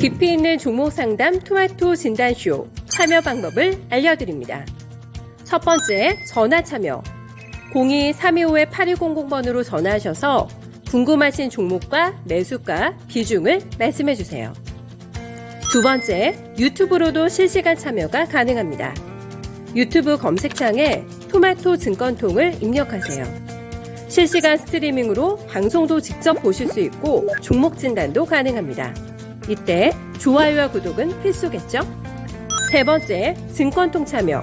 깊이 있는 종목 상담 토마토 진단쇼 참여 방법을 알려드립니다. 첫 번째, 전화 참여. 02-325-8200번으로 전화하셔서 궁금하신 종목과 매수가, 비중을 말씀해주세요. 두 번째, 유튜브로도 실시간 참여가 가능합니다. 유튜브 검색창에 토마토 증권통을 입력하세요. 실시간 스트리밍으로 방송도 직접 보실 수 있고 종목 진단도 가능합니다. 이때 좋아요와 구독은 필수겠죠? 세 번째, 증권통 참여.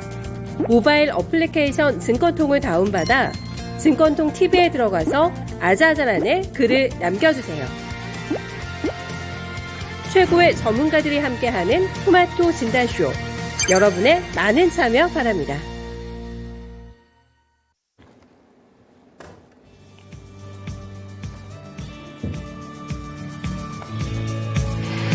모바일 어플리케이션 증권통을 다운받아 증권통 TV에 들어가서 아자아자란에 글을 남겨주세요. 최고의 전문가들이 함께하는 토마토 진단쇼. 여러분의 많은 참여 바랍니다.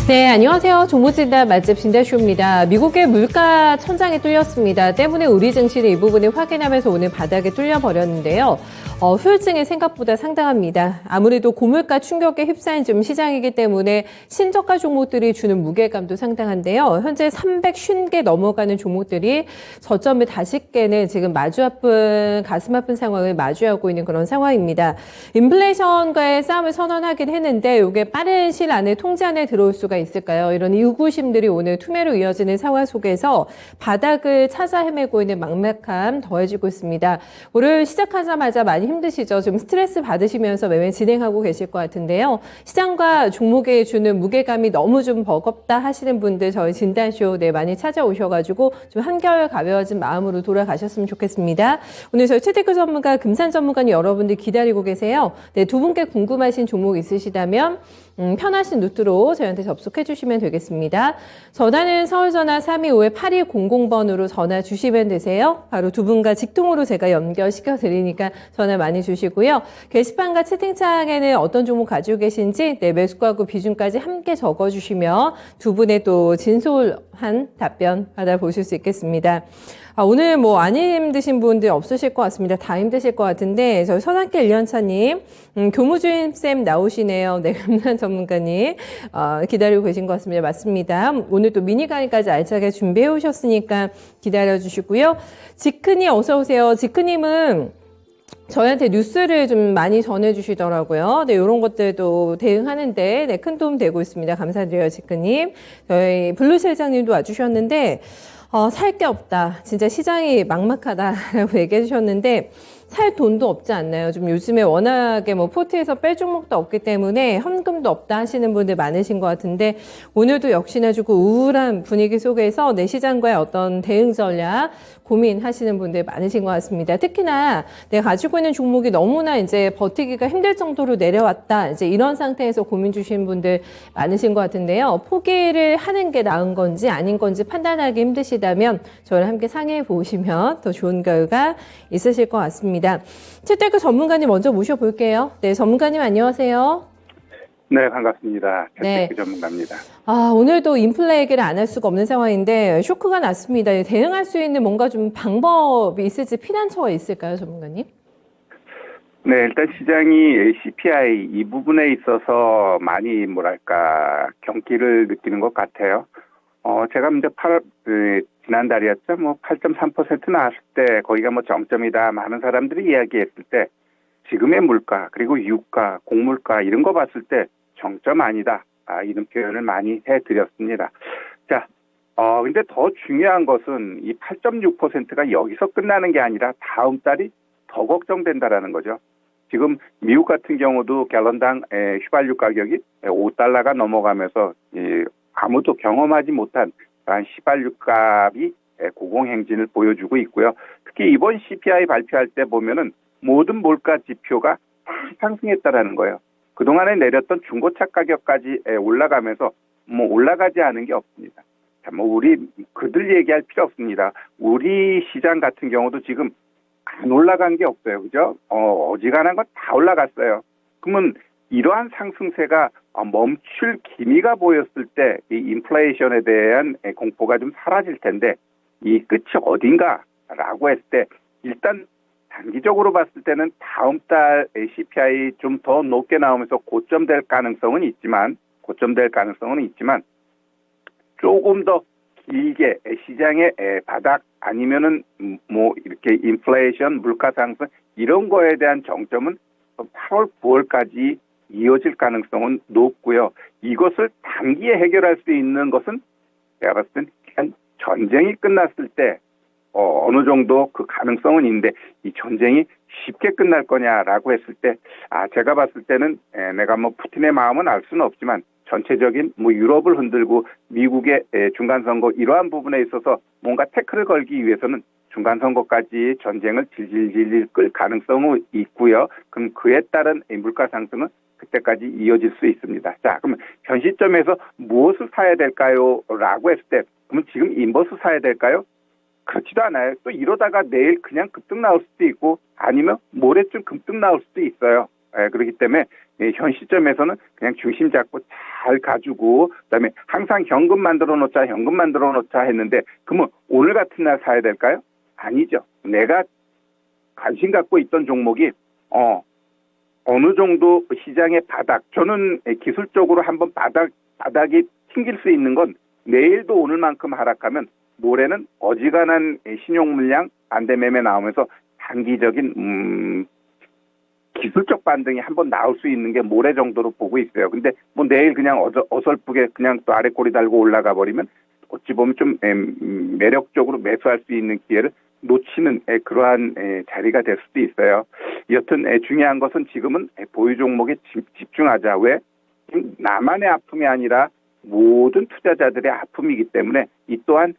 네, 안녕하세요. 종목진단 맛집 진단쇼입니다. 미국의 물가 천장이 뚫렸습니다. 때문에 우리 증시는 이 부분을 확인하면서 오늘 바닥에 뚫려버렸는데요. 후유증이 생각보다 상당합니다. 아무래도 고물가 충격에 휩싸인 좀 시장이기 때문에 신저가 종목들이 주는 무게감도 상당한데요. 현재 350개 넘어가는 종목들이 저점을 다시 깨는 지금 가슴 아픈 상황을 마주하고 있는 그런 상황입니다. 인플레이션과의 싸움을 선언하긴 했는데 이게 빠른 시일 안에 통제 안에 들어올 수가 있을까요? 이런 의구심들이 오늘 투매로 이어지는 상황 속에서 바닥을 찾아 헤매고 있는 막막함 더해지고 있습니다. 오늘 시작하자마자 많이 힘드시죠? 좀 스트레스 받으시면서 매매 진행하고 계실 것 같은데요. 시장과 종목에 주는 무게감이 너무 좀 버겁다 하시는 분들 저희 진단쇼 많이 찾아오셔가지고 좀 한결 가벼워진 마음으로 돌아가셨으면 좋겠습니다. 오늘 저희 최대표 전문가, 금산 전문가님 여러분들 기다리고 계세요. 네, 두 분께 궁금하신 종목 있으시다면 편하신 루트로 저희한테 접속해 주시면 되겠습니다. 전화는 서울전화 325-8200번으로 전화 주시면 되세요. 바로 두 분과 직통으로 제가 연결시켜 드리니까 전화 많이 주시고요. 게시판과 채팅창에는 어떤 종목 가지고 계신지 매수가하고 비중까지 함께 적어주시면 두 분의 또 진솔한 답변 받아보실 수 있겠습니다. 오늘 안 힘드신 분들 없으실 것 같습니다. 다 힘드실 것 같은데 저희 선악계 1년차님 교무주임쌤 나오시네요. 네, 금산 전문가님 기다리고 계신 것 같습니다. 맞습니다. 오늘 또 미니 강의까지 알차게 준비해 오셨으니까 기다려 주시고요. 지크님 어서 오세요. 지크님은 저희한테 뉴스를 좀 많이 전해주시더라고요. 네, 이런 것들도 대응하는데 큰 도움 되고 있습니다. 감사드려요, 지크님. 저희 블루 실장님도 와주셨는데 살 게 없다. 진짜 시장이 막막하다라고 얘기해 주셨는데 살 돈도 없지 않나요? 좀 요즘에 워낙에 포트에서 뺄 종목도 없기 때문에 현금도 없다 하시는 분들 많으신 것 같은데 오늘도 역시나 조금 우울한 분위기 속에서 내 시장과의 어떤 대응 전략 고민하시는 분들 많으신 것 같습니다. 특히나 내가 가지고 있는 종목이 너무나 이제 버티기가 힘들 정도로 내려왔다. 이제 이런 상태에서 고민 주시는 분들 많으신 것 같은데요. 포기를 하는 게 나은 건지 아닌 건지 판단하기 힘드시다면 저희랑 함께 상의해 보시면 더 좋은 결과 있으실 것 같습니다. 최대표 전문가님 먼저 모셔볼게요. 네, 전문가님 안녕하세요. 네, 반갑습니다. 네. 최대표 전문가입니다. 오늘도 인플레 얘기를 안 할 수가 없는 상황인데 쇼크가 났습니다. 대응할 수 있는 뭔가 좀 방법이 있을지 피난처가 있을까요, 전문가님? 네, 일단 시장이 CPI 이 부분에 있어서 많이 경기를 느끼는 것 같아요. 제가 이제 지난달이었죠. 8.3% 나왔을 때 거기가 정점이다. 많은 사람들이 이야기했을 때 지금의 물가 그리고 유가, 공물가 이런 거 봤을 때 정점 아니다. 이런 표현을 많이 해드렸습니다. 자, 근데 더 중요한 것은 이 8.6%가 여기서 끝나는 게 아니라 다음 달이 더 걱정된다라는 거죠. 지금 미국 같은 경우도 갤런당 휘발유 가격이 $5가 넘어가면서 아무도 경험하지 못한 휘발유 값이 고공행진을 보여주고 있고요. 특히 이번 CPI 발표할 때 보면은 모든 물가 지표가 다 상승했다라는 거예요. 그동안에 내렸던 중고차 가격까지 올라가면서 올라가지 않은 게 없습니다. 자, 우리 그들 얘기할 필요 없습니다. 우리 시장 같은 경우도 지금 안 올라간 게 없어요. 그죠? 어지간한 건 다 올라갔어요. 그러면 이러한 상승세가 멈출 기미가 보였을 때 이 인플레이션에 대한 공포가 좀 사라질 텐데 이 끝이 어딘가라고 했을 때 일단 단기적으로 봤을 때는 다음 달 CPI 좀 더 높게 나오면서 고점될 가능성은 있지만 조금 더 길게 시장의 바닥 아니면은 뭐 이렇게 인플레이션, 물가 상승 이런 거에 대한 정점은 8월, 9월까지 이어질 가능성은 높고요. 이것을 단기에 해결할 수 있는 것은 제가 봤을 땐 그냥 전쟁이 끝났을 때 어느 정도 그 가능성은 있는데 이 전쟁이 쉽게 끝날 거냐라고 했을 때 제가 봤을 때는 내가 뭐 푸틴의 마음은 알 수는 없지만 전체적인 뭐 유럽을 흔들고 미국의 중간 선거 이러한 부분에 있어서 뭔가 태클을 걸기 위해서는 중간 선거까지 전쟁을 질질질 끌 가능성은 있고요. 그럼 그에 따른 물가 상승은 그때까지 이어질 수 있습니다. 자, 그러면 현 시점에서 무엇을 사야 될까요? 라고 했을 때 그러면 지금 인버스 사야 될까요? 그렇지도 않아요. 또 이러다가 내일 그냥 급등 나올 수도 있고 아니면 모레쯤 급등 나올 수도 있어요. 그렇기 때문에 현 시점에서는 그냥 중심 잡고 잘 가지고 그다음에 항상 현금 만들어 놓자 했는데 그러면 오늘 같은 날 사야 될까요? 아니죠. 내가 관심 갖고 있던 종목이 어느 정도 시장의 바닥 저는 기술적으로 한번 바닥이 튕길 수 있는 건 내일도 오늘만큼 하락하면 모레는 어지간한 신용 물량 반대 매매 나오면서 단기적인 기술적 반등이 한번 나올 수 있는 게 모레 정도로 보고 있어요. 근데 뭐 내일 그냥 어설프게 그냥 또 아래 꼬리 달고 올라가 버리면 어찌 보면 좀 매력적으로 매수할 수 있는 기회를 놓치는 그러한 자리가 될 수도 있어요. 여튼 중요한 것은 지금은 보유 종목에 집중하자. 왜? 나만의 아픔이 아니라 모든 투자자들의 아픔이기 때문에 이 또한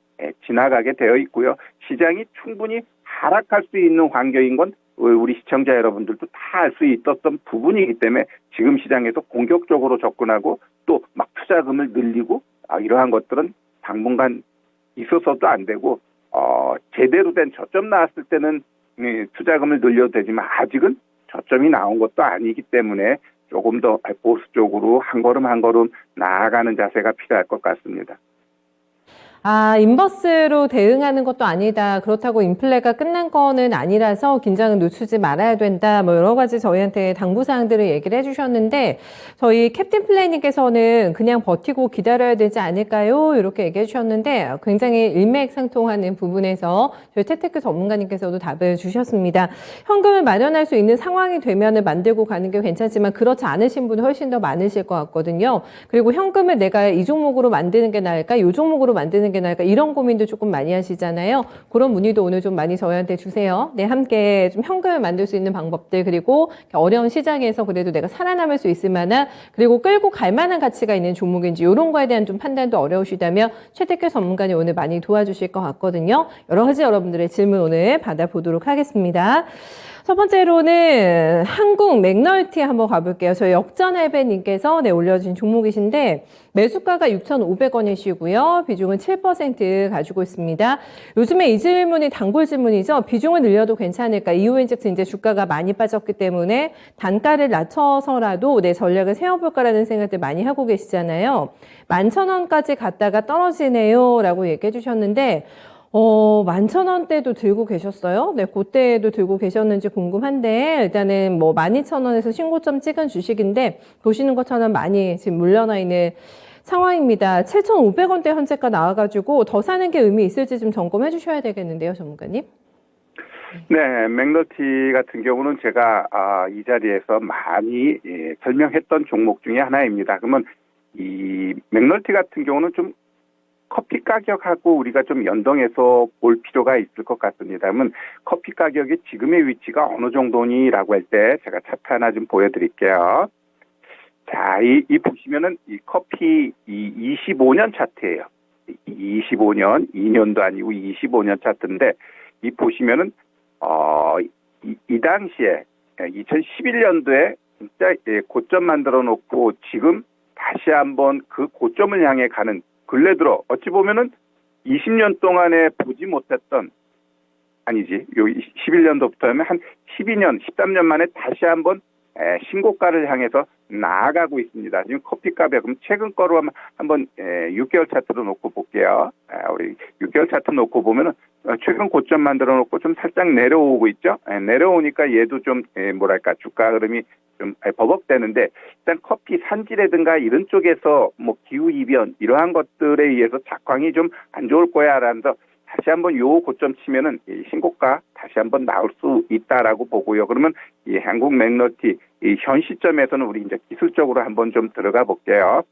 지나가게 되어 있고요. 시장이 충분히 하락할 수 있는 환경인 건 우리 시청자 여러분들도 다 알 수 있었던 부분이기 때문에 지금 시장에서 공격적으로 접근하고 또 막 투자금을 늘리고 이러한 것들은 당분간 있어서도 안 되고 제대로 된 저점 나왔을 때는 투자금을 늘려도 되지만 아직은 저점이 나온 것도 아니기 때문에 조금 더 보수적으로 한 걸음 한 걸음 나아가는 자세가 필요할 것 같습니다. 인버스로 대응하는 것도 아니다. 그렇다고 인플레가 끝난 거는 아니라서 긴장을 늦추지 말아야 된다. 뭐 여러 가지 저희한테 당부사항들을 얘기를 해주셨는데 저희 캡틴 플래닝께서는 그냥 버티고 기다려야 되지 않을까요? 이렇게 얘기해 주셨는데 굉장히 일맥상통하는 부분에서 저희 태테크 전문가님께서도 답을 주셨습니다. 현금을 마련할 수 있는 상황이 되면은 만들고 가는 게 괜찮지만 그렇지 않으신 분은 훨씬 더 많으실 것 같거든요. 그리고 현금을 내가 이 종목으로 만드는 게 나을까? 이 종목으로 만드는 게 나을까? 이런 고민도 조금 많이 하시잖아요. 그런 문의도 오늘 좀 많이 저희한테 주세요. 네, 함께 좀 현금을 만들 수 있는 방법들 그리고 어려운 시장에서 그래도 내가 살아남을 수 있을 만한 그리고 끌고 갈 만한 가치가 있는 종목인지 이런 거에 대한 좀 판단도 어려우시다면 최태규 전문가님 오늘 많이 도와주실 것 같거든요. 여러 가지 여러분들의 질문 오늘 받아보도록 하겠습니다. 첫 번째로는 한국 맥널티 한번 가볼게요. 저희 역전할배님께서 올려주신 종목이신데 매수가가 6,500원이시고요. 비중은 7% 가지고 있습니다. 요즘에 이 질문이 단골 질문이죠. 비중을 늘려도 괜찮을까? 이유인즉슨 이제 주가가 많이 빠졌기 때문에 단가를 낮춰서라도 내 전략을 세워볼까라는 생각들 많이 하고 계시잖아요. 11,000원까지 갔다가 떨어지네요. 라고 얘기해 주셨는데 11,000원대도 들고 계셨어요? 네, 그때도 들고 계셨는지 궁금한데, 일단은 뭐 12,000원에서 신고점 찍은 주식인데, 보시는 것처럼 많이 지금 물려나 있는 상황입니다. 7,500원대 현재가 나와가지고 더 사는 게 의미 있을지 좀 점검해 주셔야 되겠는데요, 전문가님? 네, 맥널티 같은 경우는 제가 이 자리에서 많이 설명했던 종목 중에 하나입니다. 그러면 이 맥널티 같은 경우는 좀 커피 가격하고 우리가 좀 연동해서 볼 필요가 있을 것 같습니다. 그러면 커피 가격의 지금의 위치가 어느 정도니라고 할 때 제가 차트 하나 좀 보여드릴게요. 자, 이 보시면은 이 커피 25년 차트예요. 25년, 2년도 아니고 25년 차트인데 이 보시면은 이 당시에 2011년도에 진짜 고점 만들어 놓고 지금 다시 한번 그 고점을 향해 가는 근래 들어 어찌 보면은 20년 동안에 보지 못했던 아니지. 요 11년도부터 하면 한 12년, 13년 만에 다시 한번 신고가를 향해서 나아가고 있습니다. 지금 커피값에 그럼 최근 거로 한번 6개월 차트로 놓고 볼게요. 우리 6개월 차트 놓고 보면은 최근 고점 만들어 놓고 좀 살짝 내려오고 있죠. 내려오니까 얘도 좀 뭐랄까 주가 흐름이 좀 버벅대는데 일단 커피 산지라든가 이런 쪽에서 뭐 기후 이변 이러한 것들에 의해서 작황이 좀 안 좋을 거야라면서 다시 한번 요 고점 치면은 이 신고가 다시 한번 나올 수 있다라고 보고요. 그러면 이 한국 맥너티 이 현 시점에서는 우리 이제 기술적으로 한번 좀 들어가 볼게요.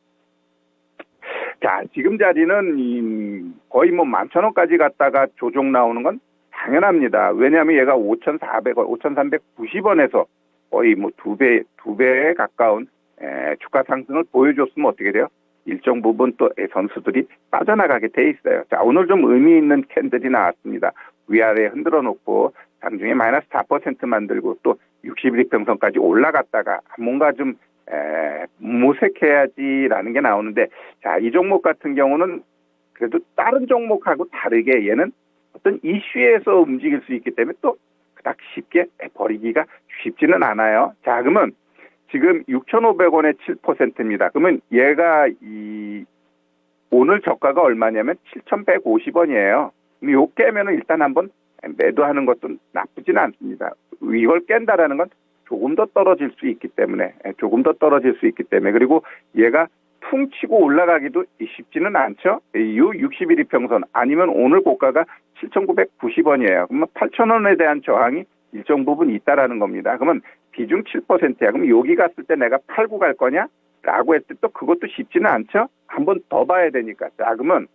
자, 지금 자리는 거의 뭐 11,000원까지 갔다가 조정 나오는 건 당연합니다. 왜냐하면 얘가 5,400원, 5,390원에서 거의 뭐 두 배에 가까운 주가 상승을 보여줬으면 어떻게 돼요? 일정 부분 또 선수들이 빠져나가게 돼 있어요. 자, 오늘 좀 의미 있는 캔들이 나왔습니다. 위아래 흔들어 놓고 장중에 마이너스 4% 만들고 또 61평선까지 올라갔다가 뭔가 좀 모색해야지라는 게 나오는데, 자, 이 종목 같은 경우는 그래도 다른 종목하고 다르게 얘는 어떤 이슈에서 움직일 수 있기 때문에 또 그닥 쉽게 버리기가 쉽지는 않아요. 자, 그러면 지금 6,500원에 7%입니다. 그러면 얘가 오늘 저가가 얼마냐면 7,150원이에요. 요 깨면은 일단 한번 매도하는 것도 나쁘지는 않습니다. 이걸 깬다라는 건 조금 더 떨어질 수 있기 때문에, 그리고 얘가 퉁 치고 올라가기도 쉽지는 않죠. 이 61일 평선 아니면 오늘 고가가 7,990원이에요. 그러면 8,000원에 대한 저항이 일정 부분 있다라는 겁니다. 그러면 비중 7%야. 그럼 여기 갔을 때 내가 팔고 갈 거냐? 라고 했을 때 또 그것도 쉽지는 않죠. 한번 더 봐야 되니까. 자, 그러면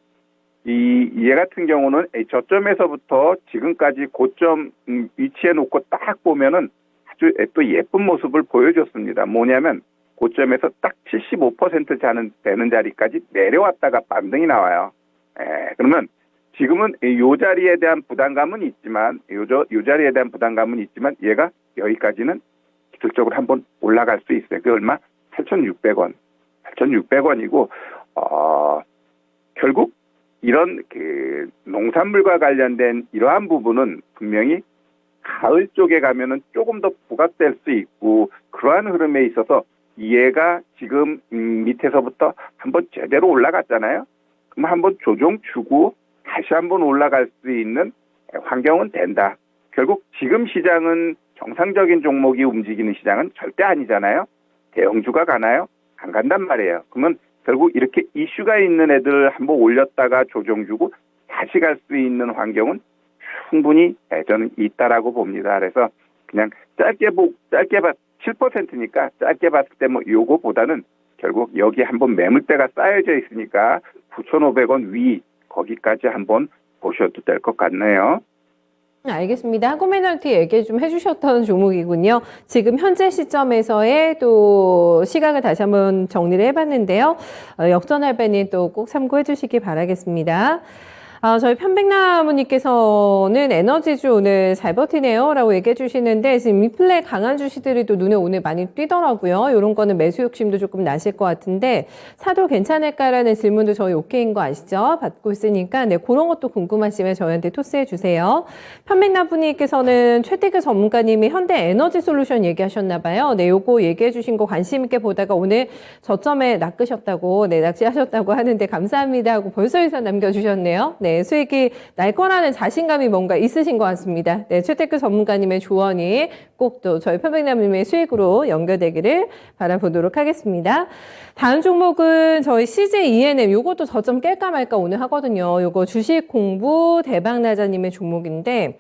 얘 같은 경우는 저점에서부터 지금까지 고점 위치해 놓고 딱 보면은 아주 또 예쁜 모습을 보여줬습니다. 뭐냐면 고점에서 딱 75% 되는 자리까지 내려왔다가 반등이 나와요. 그러면 지금은 요 자리에 대한 부담감은 있지만, 얘가 여기까지는 기술적으로 한번 올라갈 수 있어요. 그 얼마? 8,600원. 8,600원이고, 결국 이런 농산물과 관련된 이러한 부분은 분명히 가을 쪽에 가면은 조금 더 부각될 수 있고, 그러한 흐름에 있어서 얘가 지금 밑에서부터 한번 제대로 올라갔잖아요. 그럼 한번 조정 주고 다시 한번 올라갈 수 있는 환경은 된다. 결국 지금 시장은 정상적인 종목이 움직이는 시장은 절대 아니잖아요. 대형주가 가나요? 안 간단 말이에요. 그러면 결국 이렇게 이슈가 있는 애들 한번 올렸다가 조정 주고 다시 갈 수 있는 환경은 충분히 저는 있다라고 봅니다. 그래서 그냥 짧게 7%니까 짧게 봤을 때 뭐 요거보다는 결국 여기 한번 매물대가 쌓여져 있으니까 9,500원 위 거기까지 한번 보셔도 될 것 같네요. 알겠습니다. 한국매너티 얘기 좀 해주셨던 종목이군요. 지금 현재 시점에서의 또 시각을 다시 한번 정리를 해봤는데요. 역전할배님 또 꼭 참고해 주시기 바라겠습니다. 저희 편백나무님께서는 에너지주 오늘 잘 버티네요 라고 얘기해 주시는데, 지금 리플레 강한 주식들이 또 눈에 오늘 많이 띄더라고요. 이런 거는 매수 욕심도 조금 나실 것 같은데 사도 괜찮을까라는 질문도 저희 오케이인 거 아시죠? 받고 있으니까 그런 것도 궁금하시면 저희한테 토스해 주세요. 편백나무님께서는 최태규 전문가님이 현대 에너지 솔루션 얘기하셨나 봐요. 요거 얘기해 주신 거 관심 있게 보다가 오늘 저점에 낚으셨다고, 낚시하셨다고 하는데 감사합니다 하고 벌써 의사 남겨주셨네요. 수익이 날 거라는 자신감이 뭔가 있으신 것 같습니다. 최태규 전문가님의 조언이 꼭 또 저희 편백남님의 수익으로 연결되기를 바라보도록 하겠습니다. 다음 종목은 저희 CJ 요것도 저점 깰까 말까 오늘 하거든요. 요거 주식 공부 대박나자님의 종목인데,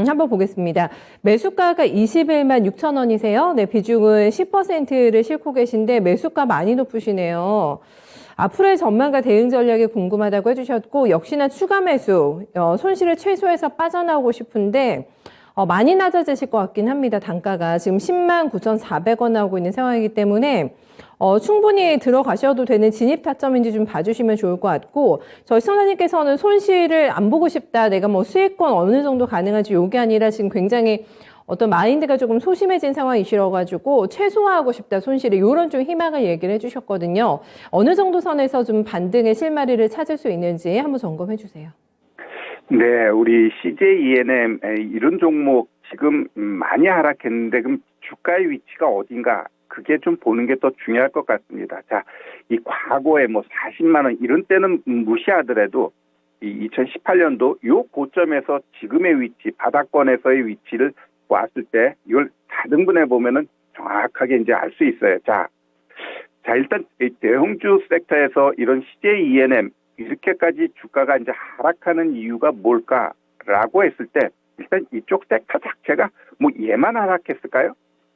한번 보겠습니다. 매수가가 21만 6천 원이세요. 비중은 10%를 싣고 계신데 매수가 많이 높으시네요. 앞으로의 전망과 대응 전략이 궁금하다고 해주셨고, 역시나 추가 매수, 손실을 최소해서 빠져나오고 싶은데 많이 낮아지실 것 같긴 합니다. 단가가 지금 10만 9,400원 나오고 있는 상황이기 때문에 충분히 들어가셔도 되는 진입 타점인지 좀 봐주시면 좋을 것 같고, 저희 시청자님께서는 손실을 안 보고 싶다, 내가 뭐 수익권 어느 정도 가능한지 요게 아니라 지금 굉장히 어떤 마인드가 조금 소심해진 상황이시라가지고 최소화하고 싶다, 손실을, 이런 좀 희망을 얘기를 해주셨거든요. 어느 정도 선에서 좀 반등의 실마리를 찾을 수 있는지 한번 점검해 주세요. 네, 우리 CJ 이런 종목 지금 많이 하락했는데 그럼 주가의 위치가 어딘가 그게 좀 보는 게 더 중요할 것 같습니다. 자, 이 과거에 뭐 40만 원 이런 때는 무시하더라도 이 2018년도 요 고점에서 지금의 위치, 바닥권에서의 위치를 왔을 때 이걸 4등분해 보면은 정확하게 이제 알 수 있어요. 자, 일단 이 대형주 섹터에서 이런 CJ ENM 이렇게까지 주가가 이제 하락하는 이유가 뭘까라고 했을 때 일단 이쪽 섹터 자체가 뭐 얘만 하락했을까요?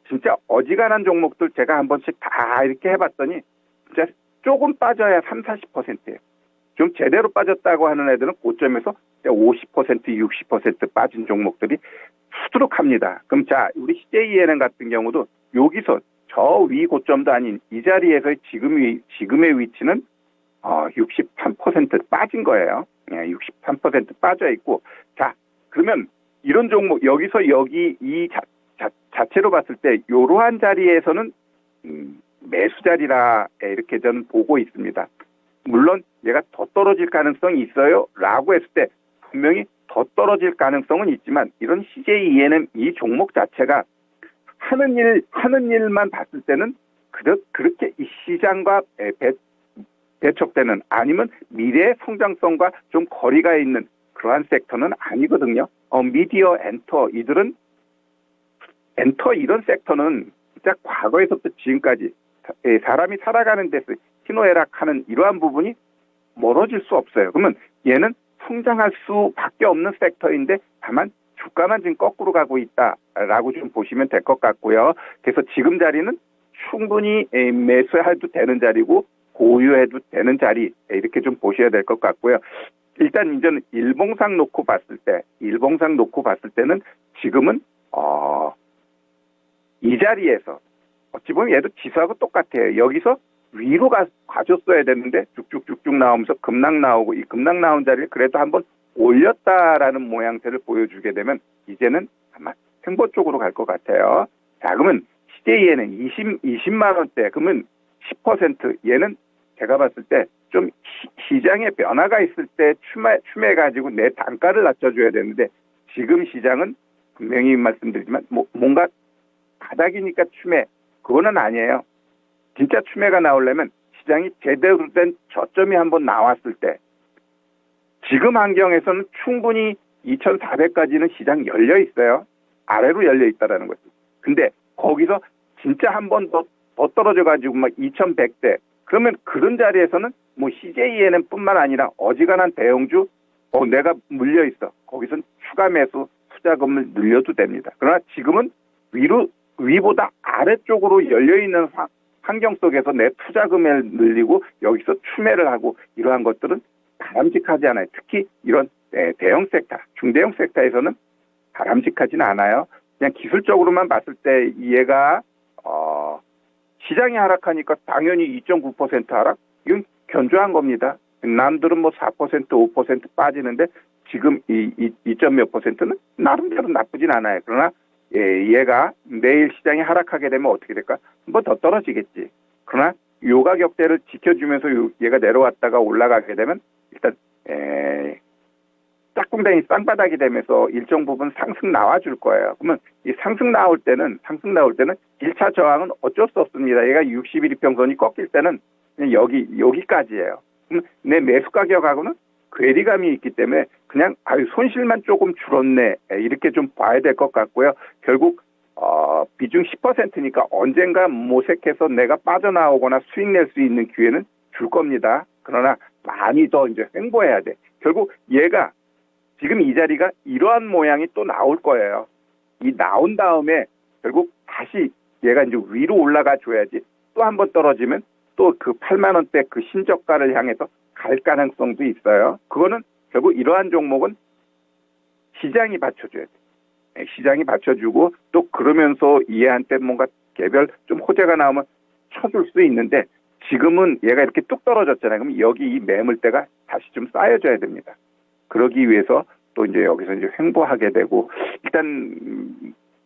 진짜 어지간한 종목들 제가 한 번씩 다 이렇게 해봤더니 진짜 조금 빠져야 30-40%예요. 좀 제대로 빠졌다고 하는 애들은 고점에서 50%, 60% 빠진 종목들이 수두룩합니다. 그럼 자, 우리 CJENM 같은 경우도 여기서 저 위 고점도 아닌 이 자리에서의 지금의 위치는 63% 빠진 거예요. 63% 빠져 있고, 자, 그러면 이런 종목 여기서 여기 이 자체로 봤을 때 이러한 자리에서는 매수 자리라 이렇게 저는 보고 있습니다. 물론 얘가 더 떨어질 가능성이 있어요 라고 했을 때 분명히 더 떨어질 가능성은 있지만 이런 CJENM 이 종목 자체가 하는 일만 봤을 때는 그렇게 이 시장과 배척되는 아니면 미래의 성장성과 좀 거리가 있는 그러한 섹터는 아니거든요. 미디어 엔터 이런 섹터는 진짜 과거에서부터 지금까지 사람이 살아가는 데서 희노애락하는 이러한 부분이 멀어질 수 없어요. 그러면 얘는 성장할 수밖에 없는 섹터인데 다만 주가만 지금 거꾸로 가고 있다라고 좀 보시면 될 것 같고요. 그래서 지금 자리는 충분히 매수해도 되는 자리고 보유해도 되는 자리 이렇게 좀 보셔야 될 것 같고요. 일단 이제는 일봉상 놓고 봤을 때는 지금은 이 자리에서 어찌 보면 얘도 지수하고 똑같아요. 여기서 위로 가줬어야 되는데 쭉쭉쭉쭉 나오면서 급락 나오고 이 급락 나온 자리를 그래도 한번 올렸다라는 모양새를 보여주게 되면 이제는 아마 횡보 쪽으로 갈 것 같아요. 자, 그러면 CJ에는 20만 원대 그러면 10% 얘는 제가 봤을 때 좀 시장에 변화가 있을 때 추매가지고 내 단가를 낮춰줘야 되는데 지금 시장은 분명히 말씀드리지만 뭔가 바닥이니까 추매 그거는 아니에요. 진짜 추매가 나오려면 시장이 제대로 된 저점이 한번 나왔을 때 지금 환경에서는 충분히 2,400까지는 시장 열려 있어요. 아래로 열려 있다라는 거죠. 근데 거기서 진짜 한 번 더 떨어져가지고 막 2,100대 그러면 그런 자리에서는 뭐 CJENM 뿐만 아니라 어지간한 대형주 내가 물려 있어. 거기선 추가 매수 투자금을 늘려도 됩니다. 그러나 지금은 위보다 아래쪽으로 열려있는 환경 속에서 내 투자금을 늘리고 여기서 추매를 하고 이러한 것들은 바람직하지 않아요. 특히 이런 대형 섹터, 중대형 섹터에서는 바람직하지는 않아요. 그냥 기술적으로만 봤을 때 얘가 시장이 하락하니까 당연히 2.9% 하락? 이건 견조한 겁니다. 남들은 뭐 4%, 5% 빠지는데 지금 이 2몇 %는 나름대로 나쁘진 않아요. 그러나 얘가 내일 시장이 하락하게 되면 어떻게 될까? 한 번 더 떨어지겠지. 그러나 요 가격대를 지켜주면서 얘가 내려왔다가 올라가게 되면 일단 짝꿍댕이 쌍바닥이 되면서 일정 부분 상승 나와줄 거예요. 그러면 이 상승 나올 때는 1차 저항은 어쩔 수 없습니다. 얘가 60일 이평선이 꺾일 때는 그냥 여기까지예요. 그럼 내 매수 가격하고는 괴리감이 있기 때문에 그냥 손실만 조금 줄었네 이렇게 좀 봐야 될 것 같고요. 결국 비중 10%니까 언젠가 모색해서 내가 빠져나오거나 수익 낼 수 있는 기회는 줄 겁니다. 그러나 많이 더 이제 횡보해야 돼. 결국 얘가 지금 이 자리가 이러한 모양이 또 나올 거예요. 이 나온 다음에 결국 다시 얘가 이제 위로 올라가 줘야지 또 한 번 떨어지면 또 그 8만 원대 그 신저가를 향해서 갈 가능성도 있어요. 그거는 결국 이러한 종목은 시장이 받쳐줘야 돼. 시장이 받쳐주고 또 그러면서 얘한테 뭔가 개별 좀 호재가 나오면 쳐줄 수 있는데 지금은 얘가 이렇게 뚝 떨어졌잖아요. 그럼 여기 이 매물대가 다시 좀 쌓여줘야 됩니다. 그러기 위해서 또 이제 여기서 이제 횡보하게 되고 일단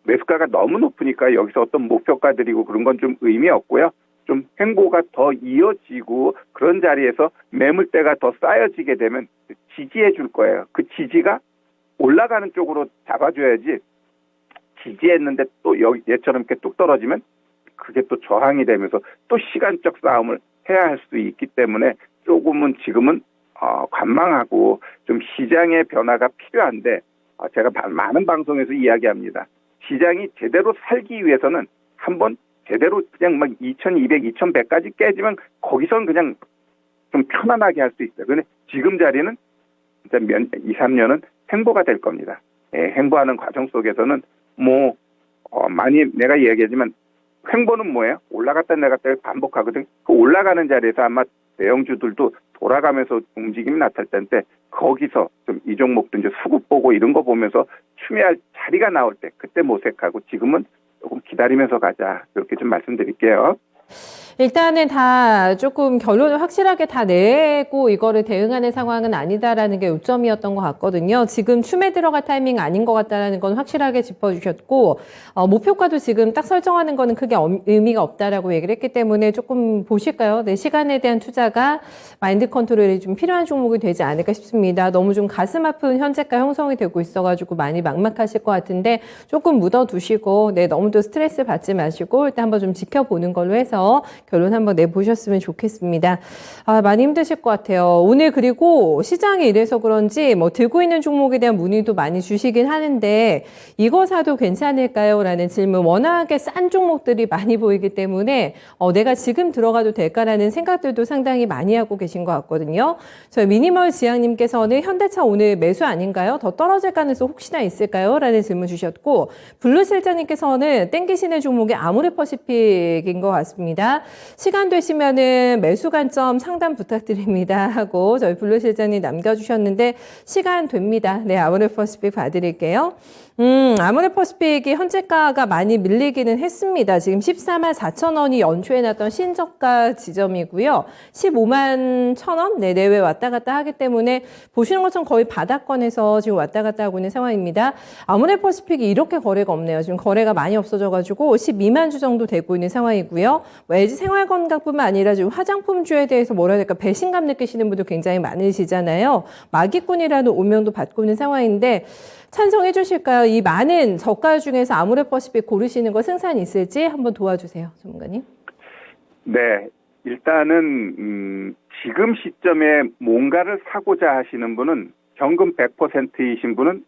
매수가가 너무 높으니까 여기서 어떤 목표가들이고 그런 건 좀 의미 없고요. 좀 횡보가 더 이어지고 그런 자리에서 매물대가 더 쌓여지게 되면 지지해 줄 거예요. 그 지지가 올라가는 쪽으로 잡아줘야지 지지했는데 또 얘처럼 이렇게 뚝 떨어지면 그게 또 저항이 되면서 또 시간적 싸움을 해야 할 수 있기 때문에 조금은 지금은 관망하고 좀 시장의 변화가 필요한데 제가 많은 방송에서 이야기합니다. 시장이 제대로 살기 위해서는 한번 제대로 그냥 막 2200, 2100까지 깨지면 거기선 그냥 좀 편안하게 할 수 있어요. 그런데 지금 자리는 진짜 2, 3년은 횡보가 될 겁니다. 예, 횡보하는 과정 속에서는 많이 내가 이야기하지만 횡보는 뭐예요? 올라갔다 내려갔다 반복하거든. 그 올라가는 자리에서 아마 대형주들도 돌아가면서 움직임이 나타날 텐데 거기서 좀 이 종목도 이제 수급 보고 이런 거 보면서 추매할 자리가 나올 때 그때 모색하고 지금은 조금 기다리면서 가자. 이렇게 좀 말씀드릴게요. 일단은 다 조금 결론을 확실하게 다 내고 이거를 대응하는 상황은 아니다라는 게 요점이었던 것 같거든요. 지금 추매 들어갈 타이밍 아닌 것 같다라는 건 확실하게 짚어주셨고, 목표가도 지금 딱 설정하는 거는 크게 의미가 없다라고 얘기를 했기 때문에 조금 보실까요? 내 시간에 대한 투자가 마인드 컨트롤이 좀 필요한 종목이 되지 않을까 싶습니다. 너무 좀 가슴 아픈 현재가 형성이 되고 있어가지고 많이 막막하실 것 같은데 조금 묻어두시고, 너무 또 스트레스 받지 마시고 일단 한번 좀 지켜보는 걸로 해서 결론 한번 내보셨으면 좋겠습니다. 많이 힘드실 것 같아요. 오늘 그리고 시장이 이래서 그런지 들고 있는 종목에 대한 문의도 많이 주시긴 하는데 이거 사도 괜찮을까요? 라는 질문, 워낙에 싼 종목들이 많이 보이기 때문에 내가 지금 들어가도 될까라는 생각들도 상당히 많이 하고 계신 것 같거든요. 저희 미니멀 지향님께서는 현대차 오늘 매수 아닌가요? 더 떨어질 가능성 혹시나 있을까요? 라는 질문 주셨고, 블루실자님께서는 땡기시는 종목이 아모레퍼시픽인 것 같습니다. 시간 되시면은 매수 관점 상담 부탁드립니다 하고 저희 블루 실장님 남겨주셨는데 시간 됩니다. 네, 아모레퍼시픽 봐드릴게요. 아모레퍼시픽이 현재가가 많이 밀리기는 했습니다. 지금 14만 4천 원이 연초에 났던 신저가 지점이고요. 15만 1천 원 내외 왔다 갔다 하기 때문에 보시는 것처럼 거의 바닥권에서 지금 왔다 갔다 하고 있는 상황입니다. 아모레퍼시픽이 이렇게 거래가 없네요. 지금 거래가 많이 없어져가지고 12만 주 정도 되고 있는 상황이고요. LG 생활건강뿐만 아니라 지금 화장품주에 대해서 뭐라 해야 될까 배신감 느끼시는 분도 굉장히 많으시잖아요. 마기꾼이라는 오명도 받고 있는 상황인데 찬성해 주실까요? 이 많은 저가 중에서 아모레퍼시픽 고르시는 거 승산이 있을지 한번 도와주세요, 전문가님. 네, 일단은 지금 시점에 뭔가를 사고자 하시는 분은 현금 100%이신 분은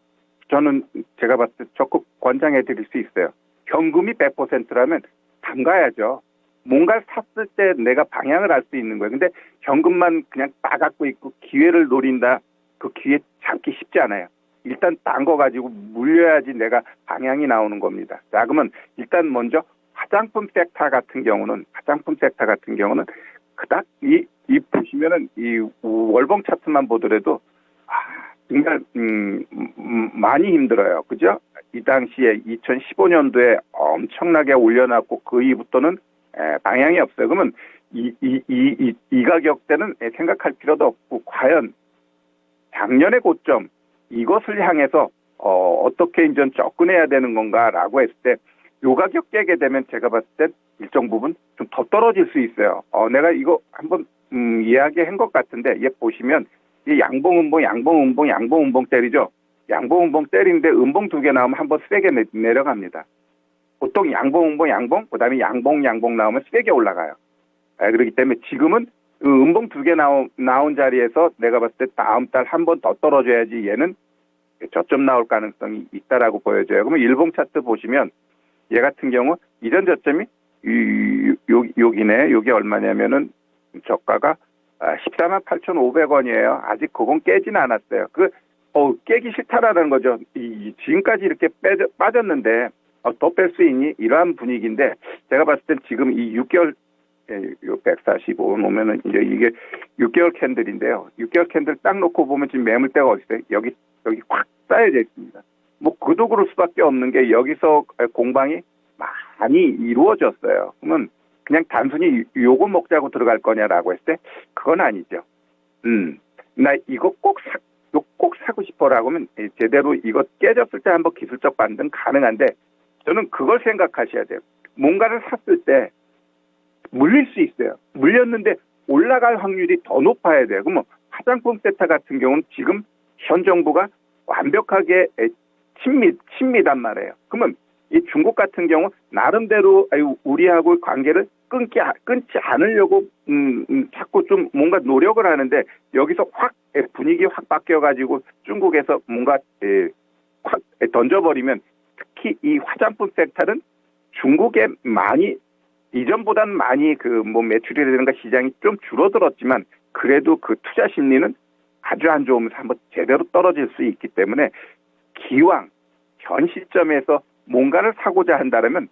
저는 제가 봤을 때 적극 권장해 드릴 수 있어요. 현금이 100%라면 담가야죠. 뭔가를 샀을 때 내가 방향을 알 수 있는 거예요. 근데 현금만 그냥 따갖고 있고 기회를 노린다. 그 기회 잡기 쉽지 않아요. 일단 딴 거 가지고 물려야지 내가 방향이 나오는 겁니다. 자, 그러면 일단 먼저 화장품 섹터 같은 경우는 그닥 이 보시면은 이 월봉 차트만 보더라도 정말 많이 힘들어요. 그죠? 이 당시에 2015년도에 엄청나게 올려놨고 그 이후부터는 방향이 없어요. 그러면 이 가격대는 생각할 필요도 없고 과연 작년의 고점 이것을 향해서 어떻게 이제 접근해야 되는 건가라고 했을 때 요 가격 깨게 되면 제가 봤을 때 일정 부분 좀 더 떨어질 수 있어요. 내가 이거 한번 이야기한 것 같은데 얘 보시면 이 양봉 음봉 때리죠. 양봉 음봉 때리는데 음봉 두 개 나오면 한번 세게 내려갑니다. 보통 양봉 그다음에 양봉 나오면 세게 올라가요. 그렇기 때문에 지금은 음봉 두 개 나온 자리에서 내가 봤을 때 다음 달 한 번 더 떨어져야지 얘는 저점 나올 가능성이 있다라고 보여져요. 그러면 일봉 차트 보시면 얘 같은 경우 이전 저점이 여기네. 여기 얼마냐면은 저가가 14만 8,500원이에요. 아직 그건 깨지는 않았어요. 깨기 싫다라는 거죠. 지금까지 이렇게 빠졌는데 더 뺄 수 있니? 이러한 분위기인데 제가 봤을 땐 지금 이 6개월 145 놓으면은 이제 이게 6개월 캔들인데요. 6개월 캔들 딱 놓고 보면 지금 매물대가 어디 있어요? 여기 확 쌓여져 있습니다. 그도 그럴 수밖에 없는 게 여기서 공방이 많이 이루어졌어요. 그러면 그냥 단순히 요거 먹자고 들어갈 거냐라고 했을 때 그건 아니죠. 나 이거 꼭 사고 싶어라고 하면 제대로 이거 깨졌을 때 한번 기술적 반등 가능한데 저는 그걸 생각하셔야 돼요. 뭔가를 샀을 때 물릴 수 있어요. 물렸는데 올라갈 확률이 더 높아야 돼요. 그러면 화장품 섹터 같은 경우는 지금 현 정부가 완벽하게 친밀한 말이에요. 그러면 이 중국 같은 경우 나름대로 우리하고 관계를 끊지 않으려고 자꾸 좀 뭔가 노력을 하는데 여기서 확 분위기 확 바뀌어가지고 중국에서 뭔가 확 던져버리면 특히 이 화장품 섹터는 중국에 많이 이전보다는 많이 매출이라든가 시장이 좀 줄어들었지만 그래도 그 투자 심리는 아주 안 좋으면서 한번 제대로 떨어질 수 있기 때문에 기왕 현 시점에서 뭔가를 사고자 한다면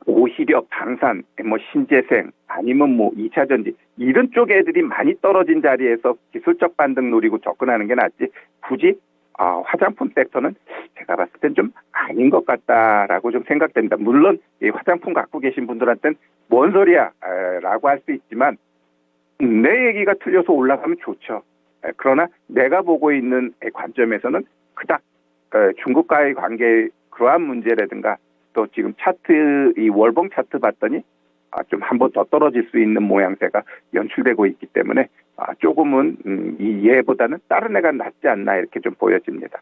오히려 방산, 신재생 아니면 2차 전지 이런 쪽 애들이 많이 떨어진 자리에서 기술적 반등 노리고 접근하는 게 낫지 굳이 화장품 섹터는 제가 봤을 땐 좀 아닌 것 같다라고 좀 생각됩니다. 물론 이 화장품 갖고 계신 분들한테는 뭔 소리야 라고 할 수 있지만 내 얘기가 틀려서 올라가면 좋죠. 그러나 내가 보고 있는 관점에서는 그닥 중국과의 관계 그러한 문제라든가 또 지금 차트 이 월봉 차트 봤더니 좀 한 번 더 떨어질 수 있는 모양새가 연출되고 있기 때문에 조금은 이 얘보다는 다른 애가 낫지 않나 이렇게 좀 보여집니다.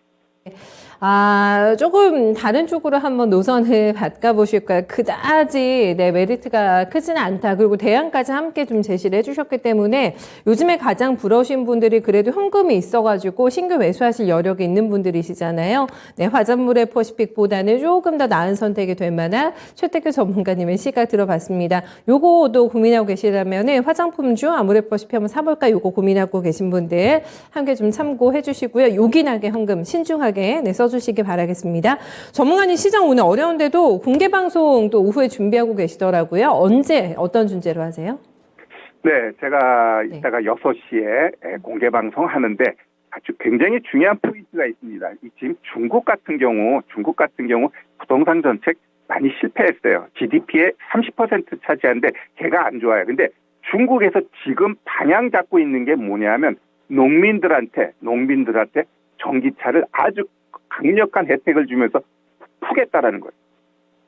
조금 다른 쪽으로 한번 노선을 바꿔보실까요? 그다지 메리트가 크지는 않다. 그리고 대안까지 함께 좀 제시를 해주셨기 때문에 요즘에 가장 부러우신 분들이 그래도 현금이 있어가지고 신규 매수하실 여력이 있는 분들이시잖아요. 화전물의 퍼시픽보다는 조금 더 나은 선택이 될 만한 최태규 전문가님의 시각 들어봤습니다. 요거도 고민하고 계시다면 화장품주 아모레 퍼시픽 한번 사볼까 요거 고민하고 계신 분들 함께 좀 참고해 주시고요. 요긴하게 현금 신중하게 써주시기 바라겠습니다. 전문가님 시장 오늘 어려운데도 공개방송 또 오후에 준비하고 계시더라고요. 언제 어떤 주제로 하세요? 네, 제가 이따가 6시에 공개방송 하는데 아주 굉장히 중요한 포인트가 있습니다. 지금 중국 같은 경우 부동산 정책 많이 실패했어요. GDP의 30% 차지하는데 걔가 안 좋아요. 근데 중국에서 지금 방향 잡고 있는 게 뭐냐면 농민들한테 전기차를 아주 강력한 혜택을 주면서 푸겠다라는 거예요.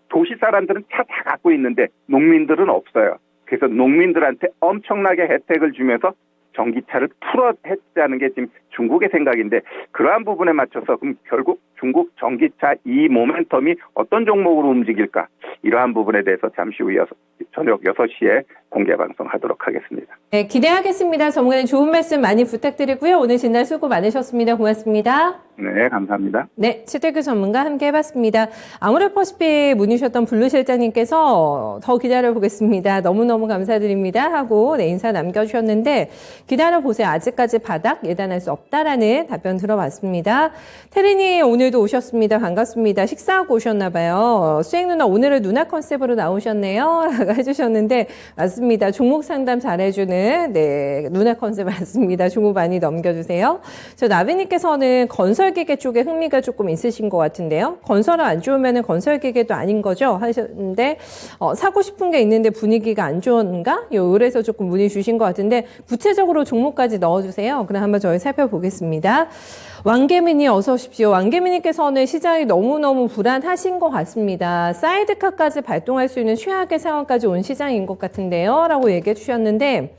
도시 사람들은 차 다 갖고 있는데 농민들은 없어요. 그래서 농민들한테 엄청나게 혜택을 주면서 전기차를 풀어했다는 게 지금 중국의 생각인데 그러한 부분에 맞춰서 그럼 결국 중국 전기차 이 모멘텀이 어떤 종목으로 움직일까? 이러한 부분에 대해서 잠시 후 저녁 6시에 공개방송 하도록 하겠습니다. 네, 기대하겠습니다. 전문가님 좋은 말씀 많이 부탁드리고요. 오늘 진단 수고 많으셨습니다. 고맙습니다. 네, 감사합니다. 네, 최태규 전문가 함께 해봤습니다. 아모레 퍼시픽 문의주셨던 블루 실장님께서 더 기다려보겠습니다. 너무너무 감사드립니다 하고 인사 남겨주셨는데 기다려보세요. 아직까지 바닥 예단할 수 없다라는 답변 들어봤습니다. 태린이 오늘도 오셨습니다. 반갑습니다. 식사하고 오셨나봐요. 수행 누나 오늘은 누나 컨셉으로 나오셨네요 라고 해주셨는데 맞습니다. 종목 상담 잘해주는 누나 컨셉 맞습니다. 종목 많이 넘겨주세요. 저 나비님께서는 건설기계 쪽에 흥미가 조금 있으신 것 같은데요. 건설은 안 좋으면 건설기계도 아닌 거죠 하셨는데 사고 싶은 게 있는데 분위기가 안 좋은가? 그래서 조금 문의 주신 것 같은데 구체적으로 종목까지 넣어주세요. 그럼 한번 저희 살펴보겠습니다. 왕개민이 어서 오십시오. 왕개민님께서는 시장이 너무너무 불안하신 것 같습니다. 사이드카까지 발동할 수 있는 최악의 상황까지 온 시장인 것 같은데요 라고 얘기해 주셨는데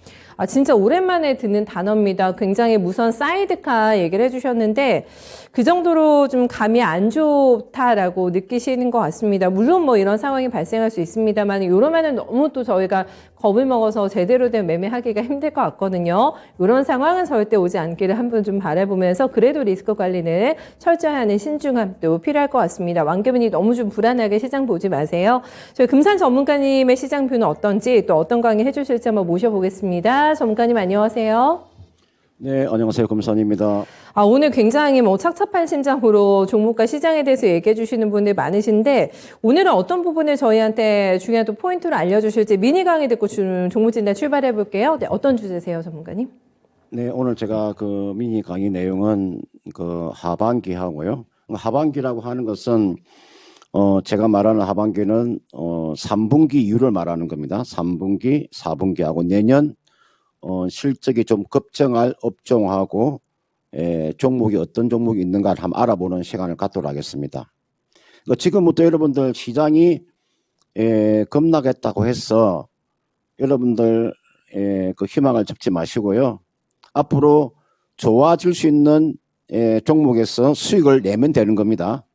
진짜 오랜만에 듣는 단어입니다. 굉장히 무서운 사이드카 얘기를 해주셨는데 그 정도로 좀 감이 안 좋다라고 느끼시는 것 같습니다. 물론 이런 상황이 발생할 수 있습니다만 이러면은 너무 또 저희가 겁을 먹어서 제대로 된 매매하기가 힘들 것 같거든요. 이런 상황은 절대 오지 않기를 한번 좀 바라보면서 그래도 리스크 관리는 철저히 하는 신중함도 필요할 것 같습니다. 왕개민이 너무 좀 불안하게 시장 보지 마세요. 저희 금산 전문가님의 시장 뷰는 어떤지 또 어떤 강의 해주실지 한번 모셔보겠습니다. 전문가님 안녕하세요. 네, 안녕하세요. 금산입니다. 오늘 굉장히 착잡한 심장으로 종목과 시장에 대해서 얘기해 주시는 분들 많으신데 오늘은 어떤 부분을 저희한테 중요한 또 포인트로 알려주실지 미니 강의 듣고 종목 진단 출발해 볼게요. 네, 어떤 주제세요, 전문가님? 네, 오늘 제가 그 미니 강의 내용은 그 하반기하고요. 하반기라고 하는 것은 제가 말하는 하반기는 3분기 이후를 말하는 겁니다. 3분기, 4분기하고 내년 실적이 좀 급증할 업종하고 종목이 어떤 종목이 있는가를 한번 알아보는 시간을 갖도록 하겠습니다. 지금부터 여러분들 시장이 급락했다고 해서 여러분들 그 희망을 접지 마시고요. 앞으로 좋아질 수 있는 종목에서 수익을 내면 되는 겁니다.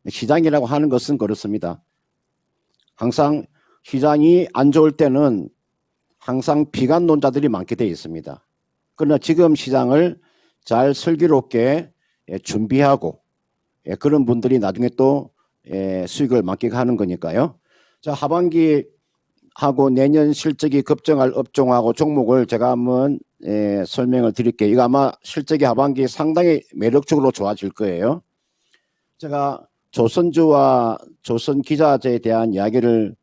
시장이라고 하는 것은 그렇습니다. 항상 시장이 안 좋을 때는 항상 비관론자들이 많게 되어 있습니다. 그러나 지금 시장을 잘 슬기롭게 준비하고 그런 분들이 나중에 또 수익을 만끽하는 거니까요. 자, 하반기하고 내년 실적이 급증할 업종하고 종목을 제가 한번 설명을 드릴게요. 이거 아마 실적이 하반기 상당히 매력적으로 좋아질 거예요. 제가 조선주와 조선기자재에 대한 이야기를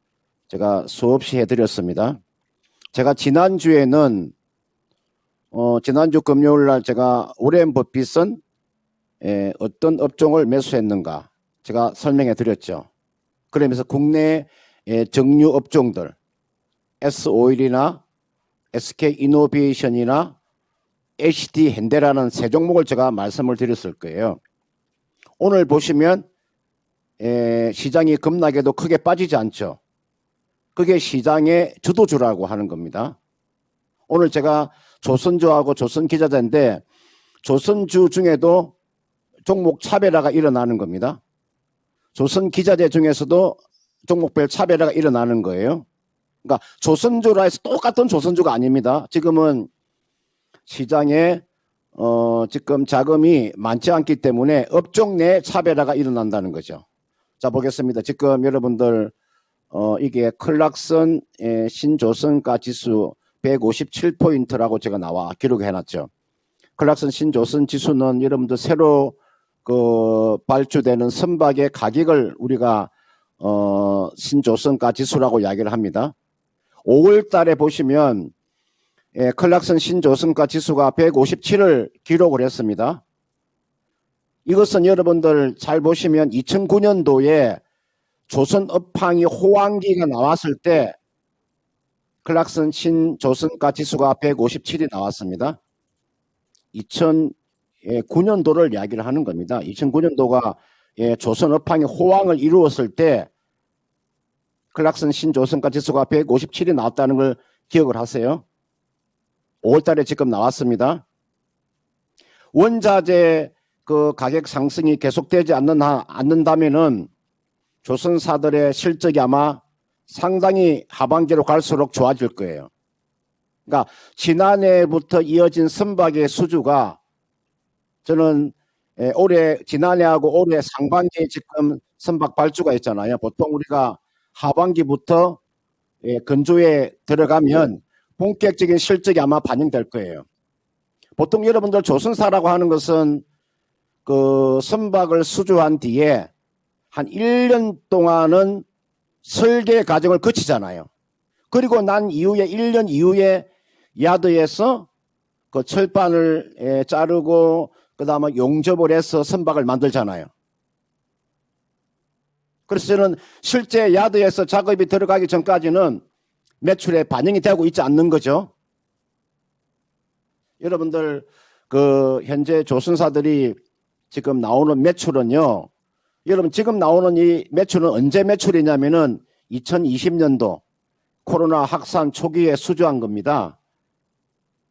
제가 수없이 해드렸습니다. 제가 지난주에는 지난주 금요일 날 제가 오렌 버핏은 어떤 업종을 매수했는가 제가 설명해 드렸죠. 그러면서 국내 정유 업종들 S-오일이나 SK이노베이션이나 HD 현대라는 세 종목을 제가 말씀을 드렸을 거예요. 오늘 보시면 시장이 급락해도 크게 빠지지 않죠. 그게 시장의 주도주라고 하는 겁니다. 오늘 제가 조선주하고 조선기자재인데 조선주 중에도 종목 차별화가 일어나는 겁니다. 조선기자재 중에서도 종목별 차별화가 일어나는 거예요. 그러니까 조선주라 해서 똑같은 조선주가 아닙니다. 지금은 시장에 지금 자금이 많지 않기 때문에 업종 내 차별화가 일어난다는 거죠. 자, 보겠습니다. 지금 여러분들 이게 클락슨 신조선가 지수 157포인트라고 제가 기록해 놨죠. 클락슨 신조선 지수는 여러분들 새로 발주되는 선박의 가격을 우리가 신조선가 지수라고 이야기를 합니다. 5월 달에 보시면 클락슨 신조선가 지수가 157을 기록을 했습니다. 이것은 여러분들 잘 보시면 2009년도에 조선 업황이 호황기가 나왔을 때 클락슨 신조선가 지수가 157이 나왔습니다. 2009년도를 이야기를 하는 겁니다. 2009년도가 조선 업황이 호황을 이루었을 때 클락슨 신조선가 지수가 157이 나왔다는 걸 기억을 하세요. 5월달에 지금 나왔습니다. 원자재 가격 상승이 계속되지 않는다면은 조선사들의 실적이 아마 상당히 하반기로 갈수록 좋아질 거예요. 그러니까 지난해부터 이어진 선박의 수주가 저는 지난해하고 올해 상반기에 지금 선박 발주가 있잖아요. 보통 우리가 하반기부터 건조에 들어가면 본격적인 실적이 아마 반영될 거예요. 보통 여러분들 조선사라고 하는 것은 선박을 수주한 뒤에 한 1년 동안은 설계 과정을 거치잖아요. 그리고 난 이후에 1년 이후에 야드에서 철판을 자르고 그다음에 용접을 해서 선박을 만들잖아요. 그래서 저는 실제 야드에서 작업이 들어가기 전까지는 매출에 반영이 되고 있지 않는 거죠. 여러분들 현재 조선사들이 지금 나오는 매출은요. 여러분 지금 나오는 이 매출은 언제 매출이냐면은 2020년도 코로나 확산 초기에 수주한 겁니다.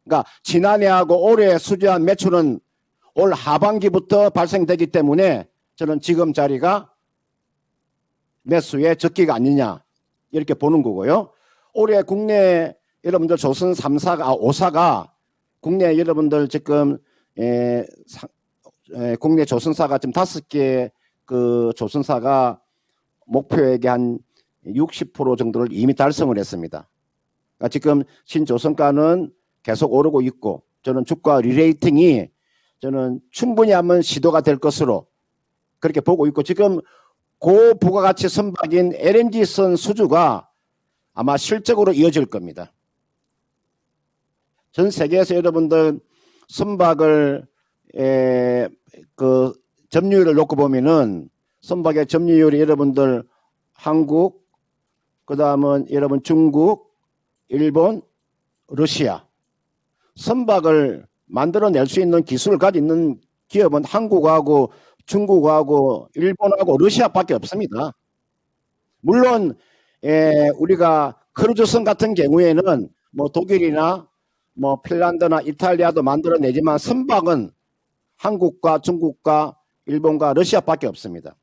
그러니까 지난해하고 올해 수주한 매출은 올 하반기부터 발생되기 때문에 저는 지금 자리가 매수의 적기가 아니냐 이렇게 보는 거고요. 올해 국내 여러분들 조선 5사가 국내 여러분들 지금 국내 조선사가 지금 5개 조선사가 목표액의 한 60% 정도를 이미 달성을 했습니다. 그러니까 지금 신조선가는 계속 오르고 있고 저는 주가 리레이팅이 저는 충분히 한번 시도가 될 것으로 그렇게 보고 있고 지금 고부가가치 선박인 LNG선 수주가 아마 실적으로 이어질 겁니다. 전 세계에서 여러분들 선박을 점유율을 놓고 보면은 선박의 점유율이 여러분들 한국, 그 다음은 여러분 중국, 일본, 러시아. 선박을 만들어낼 수 있는 기술을 가지고 있는 기업은 한국하고 중국하고 일본하고 러시아밖에 없습니다. 물론 우리가 크루즈선 같은 경우에는 뭐 독일이나 뭐 핀란드나 이탈리아도 만들어내지만 선박은 한국과 중국과 일본과 러시아밖에 없습니다.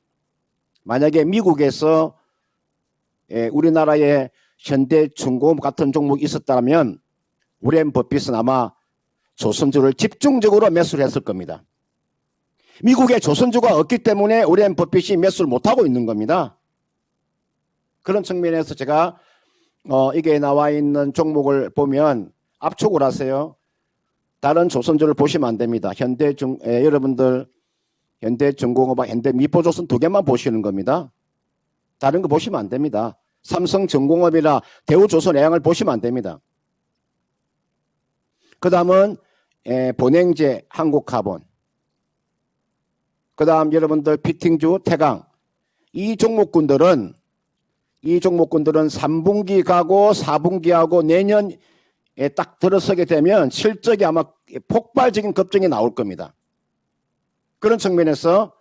만약에 미국에서 우리나라의 현대중공업 같은 종목이 있었다면 워렌 버핏은 아마 조선주를 집중적으로 매수를 했을 겁니다. 미국에 조선주가 없기 때문에 워렌 버핏이 매수를 못하고 있는 겁니다. 그런 측면에서 제가 이게 나와 있는 종목을 보면 압축을 하세요. 다른 조선주를 보시면 안 됩니다. 여러분들 현대중공업과 현대미포조선 두 개만 보시는 겁니다. 다른 거 보시면 안 됩니다. 삼성전공업이나 대우조선해양을 보시면 안 됩니다. 그 다음은 본행제 한국카본, 그 다음 여러분들 피팅주 태강. 이 종목군들은 3분기 가고 4분기하고 내년에 딱 들어서게 되면 실적이 아마 폭발적인 급증이 나올 겁니다. 그런 측면에서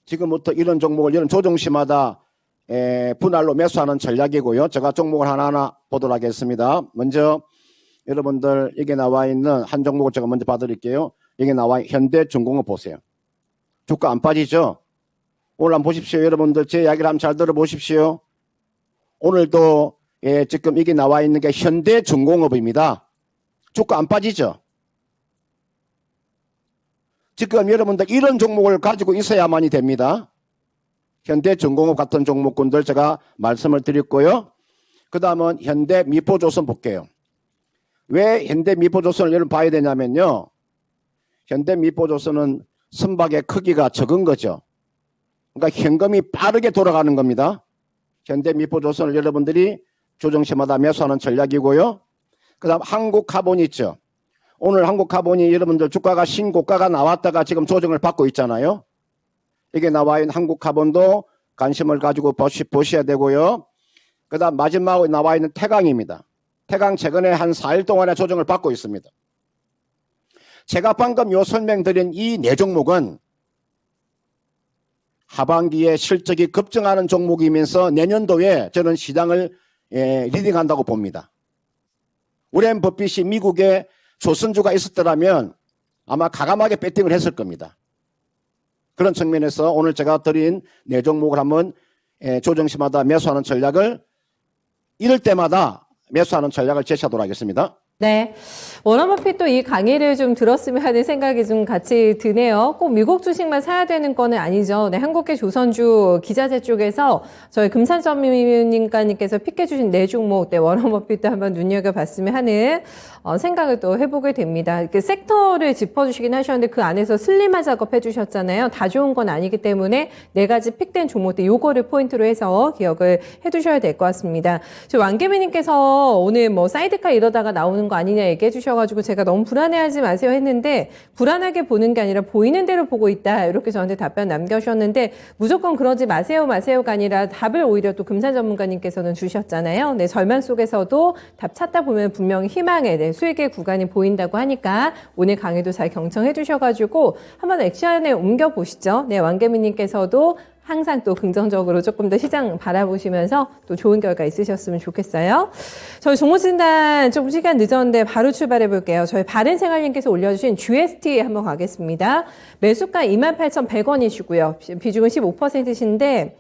지금부터 이런 종목을 이런 조정시마다 분할로 매수하는 전략이고요. 제가 종목을 하나하나 보도록 하겠습니다. 먼저 여러분들 여기 나와 있는 한 종목을 제가 먼저 봐드릴게요. 여기 나와 있는 현대중공업 보세요. 주가 안 빠지죠? 오늘 한번 보십시오. 여러분들 제 이야기를 한번 잘 들어보십시오. 오늘도 지금 이게 나와 있는 게 현대중공업입니다. 주가 안 빠지죠? 지금 여러분들 이런 종목을 가지고 있어야만이 됩니다. 현대중공업 같은 종목군들 제가 말씀을 드렸고요. 그 다음은 현대미포조선 볼게요. 왜 현대미포조선을 여러분 봐야 되냐면요. 현대미포조선은 선박의 크기가 적은 거죠. 그러니까 현금이 빠르게 돌아가는 겁니다. 현대미포조선을 여러분들이 조정시마다 매수하는 전략이고요. 그 다음 한국카본 있죠. 오늘 한국카본이 여러분들 주가가 신고가가 나왔다가 지금 조정을 받고 있잖아요. 이게 나와 있는 한국카본도 관심을 가지고 보셔야 되고요. 그 다음 마지막으로 나와 있는 태강입니다. 태강 최근에 한 4일 동안에 조정을 받고 있습니다. 제가 방금 요 설명드린 이 네 종목은 하반기에 실적이 급증하는 종목이면서 내년도에 저는 시장을 리딩한다고 봅니다. 워렌 버핏이 미국에 조선주가 있었더라면 아마 가감하게 배팅을 했을 겁니다. 그런 측면에서 오늘 제가 드린 네 종목을 한번 조정시마다 매수하는 전략을 이럴 때마다 매수하는 전략을 제시하도록 하겠습니다. 네. 워런 버핏도 이 강의를 좀 들었으면 하는 생각이 좀 같이 드네요. 꼭 미국 주식만 사야 되는 거는 아니죠. 네, 한국계 조선주 기자재 쪽에서 저희 금산전문가님께서 픽해주신 네 종목, 네, 워런 버핏도 한번 눈여겨봤으면 하는 생각을 또 해보게 됩니다. 이렇게 섹터를 짚어주시긴 하셨는데 그 안에서 슬림화 작업해 주셨잖아요. 다 좋은 건 아니기 때문에 네 가지 픽된 종목들 요거를 포인트로 해서 기억을 해두셔야 될 것 같습니다. 왕계민님께서 오늘 뭐 사이드카 이러다가 나오는 거 아니냐 얘기해 주셔가지고 제가 너무 불안해하지 마세요 했는데 불안하게 보는 게 아니라 보이는 대로 보고 있다 이렇게 저한테 답변 남겨주셨는데 무조건 그러지 마세요가 아니라 답을 오히려 또 금산 전문가님께서는 주셨잖아요. 네, 절망 속에서도 답 찾다 보면 분명히 희망의 수익의 구간이 보인다고 하니까 오늘 강의도 잘 경청해 주셔가지고 한번 액션에 옮겨 보시죠. 네, 왕계민님께서도 항상 또 긍정적으로 조금 더 시장 바라보시면서 또 좋은 결과 있으셨으면 좋겠어요. 저희 종목진단 조금 시간 늦었는데 바로 출발해 볼게요. 저희 바른생활님께서 올려주신 GST 한번 가겠습니다. 매수가 28,100원이시고요. 비중은 15%신데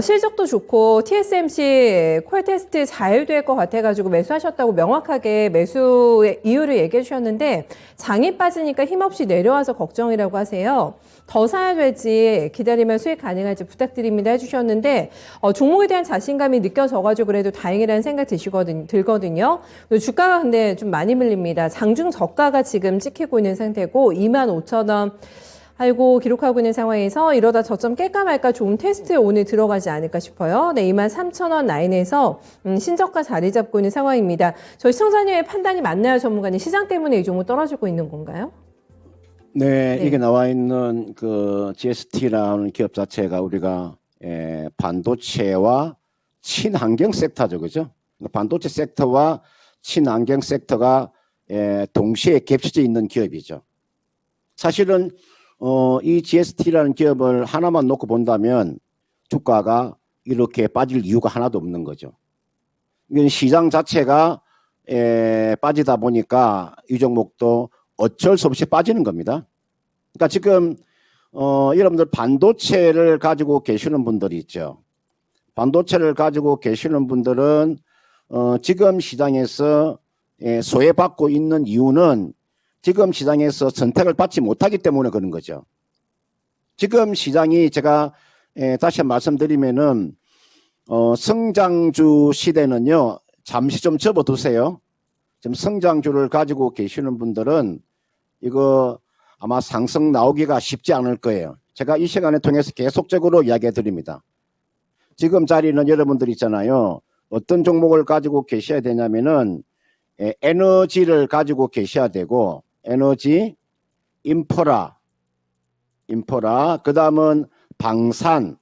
실적도 좋고 TSMC 콜 테스트 잘 될 것 같아가지고 매수하셨다고 명확하게 매수의 이유를 얘기해 주셨는데 장이 빠지니까 힘없이 내려와서 걱정이라고 하세요. 더 사야 될지 기다리면 수익 가능할지 부탁드립니다 해주셨는데 종목에 대한 자신감이 느껴져가지고 그래도 다행이라는 생각 들거든요. 주가가 근데 좀 많이 밀립니다. 장중 저가가 지금 찍히고 있는 상태고 25,000원 아이고 기록하고 있는 상황에서 이러다 저점 깰까 말까 좋은 테스트에 오늘 들어가지 않을까 싶어요. 네, 23,000원 라인에서 신저가 자리 잡고 있는 상황입니다. 저희 시청자님의 판단이 맞나요, 전문가님? 시장 때문에 이 종목 떨어지고 있는 건가요? 네, 네. 이게 나와 있는 그 GST라는 기업 자체가 우리가 반도체와 친환경 섹터죠, 그죠? 반도체 섹터와 친환경 섹터가 동시에 겹쳐져 있는 기업이죠. 사실은 이 GST라는 기업을 하나만 놓고 본다면 주가가 이렇게 빠질 이유가 하나도 없는 거죠. 이건 시장 자체가 빠지다 보니까 이 종목도 어쩔 수 없이 빠지는 겁니다. 그러니까 지금 여러분들 반도체를 가지고 계시는 분들이 있죠. 반도체를 가지고 계시는 분들은 지금 시장에서 소외받고 있는 이유는 지금 시장에서 선택을 받지 못하기 때문에 그런 거죠. 지금 시장이 제가 다시 말씀드리면은 성장주 시대는요, 잠시 좀 접어두세요. 지금 성장주를 가지고 계시는 분들은 이거 아마 상승 나오기가 쉽지 않을 거예요. 제가 이 시간에 통해서 계속적으로 이야기해 드립니다. 지금 자리는 여러분들 있잖아요. 어떤 종목을 가지고 계셔야 되냐면은 에너지를 가지고 계셔야 되고, 에너지, 인프라, 그 다음은 방산,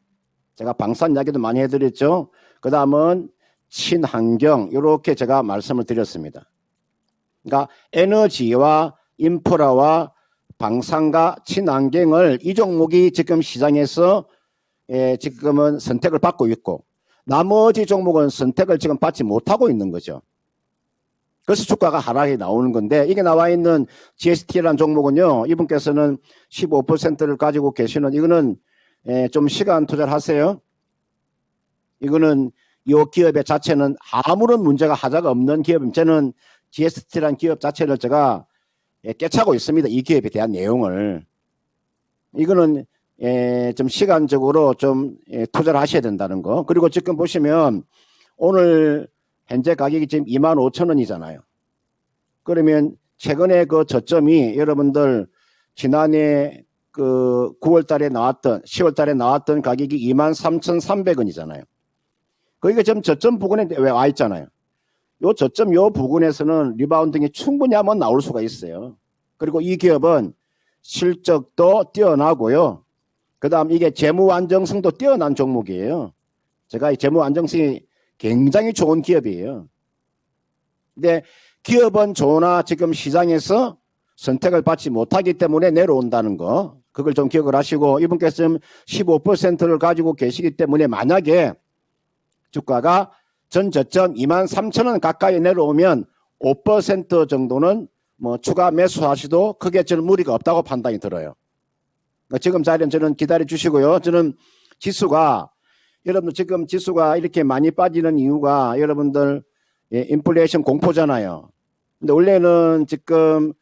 제가 방산 이야기도 많이 해드렸죠. 그 다음은 친환경, 이렇게 제가 말씀을 드렸습니다. 그러니까 에너지와 인프라와 방산과 친환경을 이 종목이 지금 시장에서 지금은 선택을 받고 있고, 나머지 종목은 선택을 지금 받지 못하고 있는 거죠. 그래서 주가가 하락이 나오는 건데, 이게 나와 있는 GST라는 종목은요, 이분께서는 15%를 가지고 계시는, 이거는 좀 시간 투자를 하세요. 이거는 이 기업의 자체는 아무런 문제가 하자가 없는 기업입니다. 저는 GST라는 기업 자체를 제가 깨차고 있습니다. 이 기업에 대한 내용을. 이거는 좀 시간적으로 좀 투자를 하셔야 된다는 거. 그리고 지금 보시면 오늘 현재 가격이 지금 25,000원이잖아요. 그러면 최근에 그 저점이 여러분들 지난해 그 9월 달에 나왔던 10월 달에 나왔던 가격이 23,300원이잖아요. 거기가 지금 저점 부근에 왜 와 있잖아요. 요 저점 요 부근에서는 리바운딩이 충분히 한번 나올 수가 있어요. 그리고 이 기업은 실적도 뛰어나고요. 그다음 이게 재무 안정성도 뛰어난 종목이에요. 제가 이 재무 안정성이 굉장히 좋은 기업이에요. 근데 기업은 좋으나 지금 시장에서 선택을 받지 못하기 때문에 내려온다는 거. 그걸 좀 기억을 하시고, 이분께서 지금 15%를 가지고 계시기 때문에 만약에 주가가 전 저점 23,000원 가까이 내려오면 5% 정도는 뭐 추가 매수하시도 크게 저는 무리가 없다고 판단이 들어요. 그러니까 지금 자리는 저는 기다려 주시고요. 저는 지수가, 여러분들 지금 지수가 이렇게 많이 빠지는 이유가 여러분들 인플레이션 공포잖아요. 근데 원래는 지금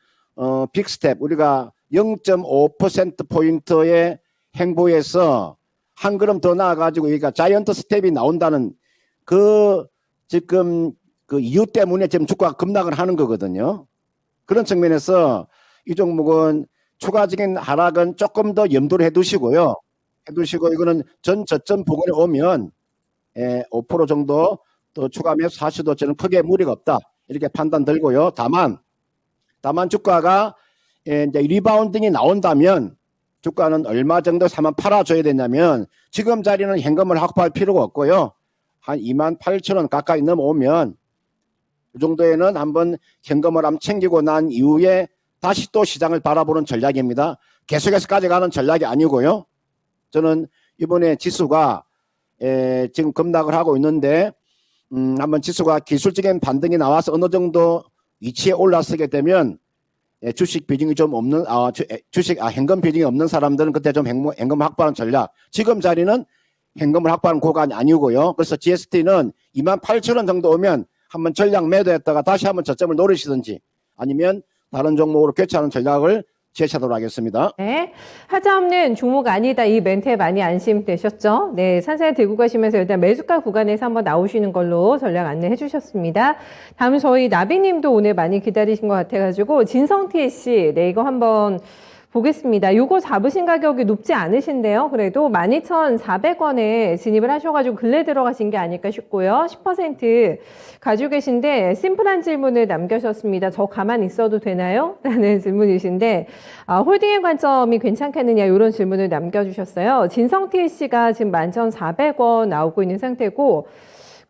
빅스텝 우리가 0.5%포인트의 행보에서 한 걸음 더 나아가지고 그러니까 자이언트 스텝이 나온다는 그 지금 그 이유 때문에 지금 주가가 급락을 하는 거거든요. 그런 측면에서 이 종목은 추가적인 하락은 조금 더 염두를 해두시고요. 이거는 전 저점 부근에 오면 5% 정도 또 추가 매수하셔도 저는 크게 무리가 없다. 이렇게 판단 들고요. 다만 주가가 이제 리바운딩이 나온다면 주가는 얼마 정도 사면 팔아줘야 되냐면 지금 자리는 현금을 확보할 필요가 없고요. 한 28,000원 가까이 넘어오면 이 정도에는 한번 현금을 한번 챙기고 난 이후에 다시 또 시장을 바라보는 전략입니다. 계속해서 가져가는 전략이 아니고요. 저는 이번에 지수가 지금 급락을 하고 있는데 한번 지수가 기술적인 반등이 나와서 어느 정도 위치에 올라서게 되면 주식 비중이 좀 없는 현금 비중이 없는 사람들은 그때 좀 현금 확보하는 전략. 지금 자리는 현금을 확보하는 구간이 아니고요. 그래서 GST는 28,000원 정도 오면 한번 전략 매도했다가 다시 한번 저점을 노리시든지 아니면 다른 종목으로 교체하는 전략을 제시하도록 하겠습니다. 네, 하자 없는 종목 아니다. 이 멘트에 많이 안심되셨죠? 네, 산산에 들고 가시면서 일단 매수가 구간에서 한번 나오시는 걸로 전략 안내해 주셨습니다. 다음 저희 나비님도 오늘 많이 기다리신 것 같아가지고 진성TC, 네, 이거 한번 보겠습니다. 요거 잡으신 가격이 높지 않으신데요. 그래도 12,400원에 진입을 하셔가지고 근래 들어가신 게 아닐까 싶고요. 10% 가지고 계신데 심플한 질문을 남겨주셨습니다. 저 가만히 있어도 되나요? 라는 질문이신데 홀딩의 관점이 괜찮겠느냐 이런 질문을 남겨주셨어요. 진성TC가 지금 11,400원 나오고 있는 상태고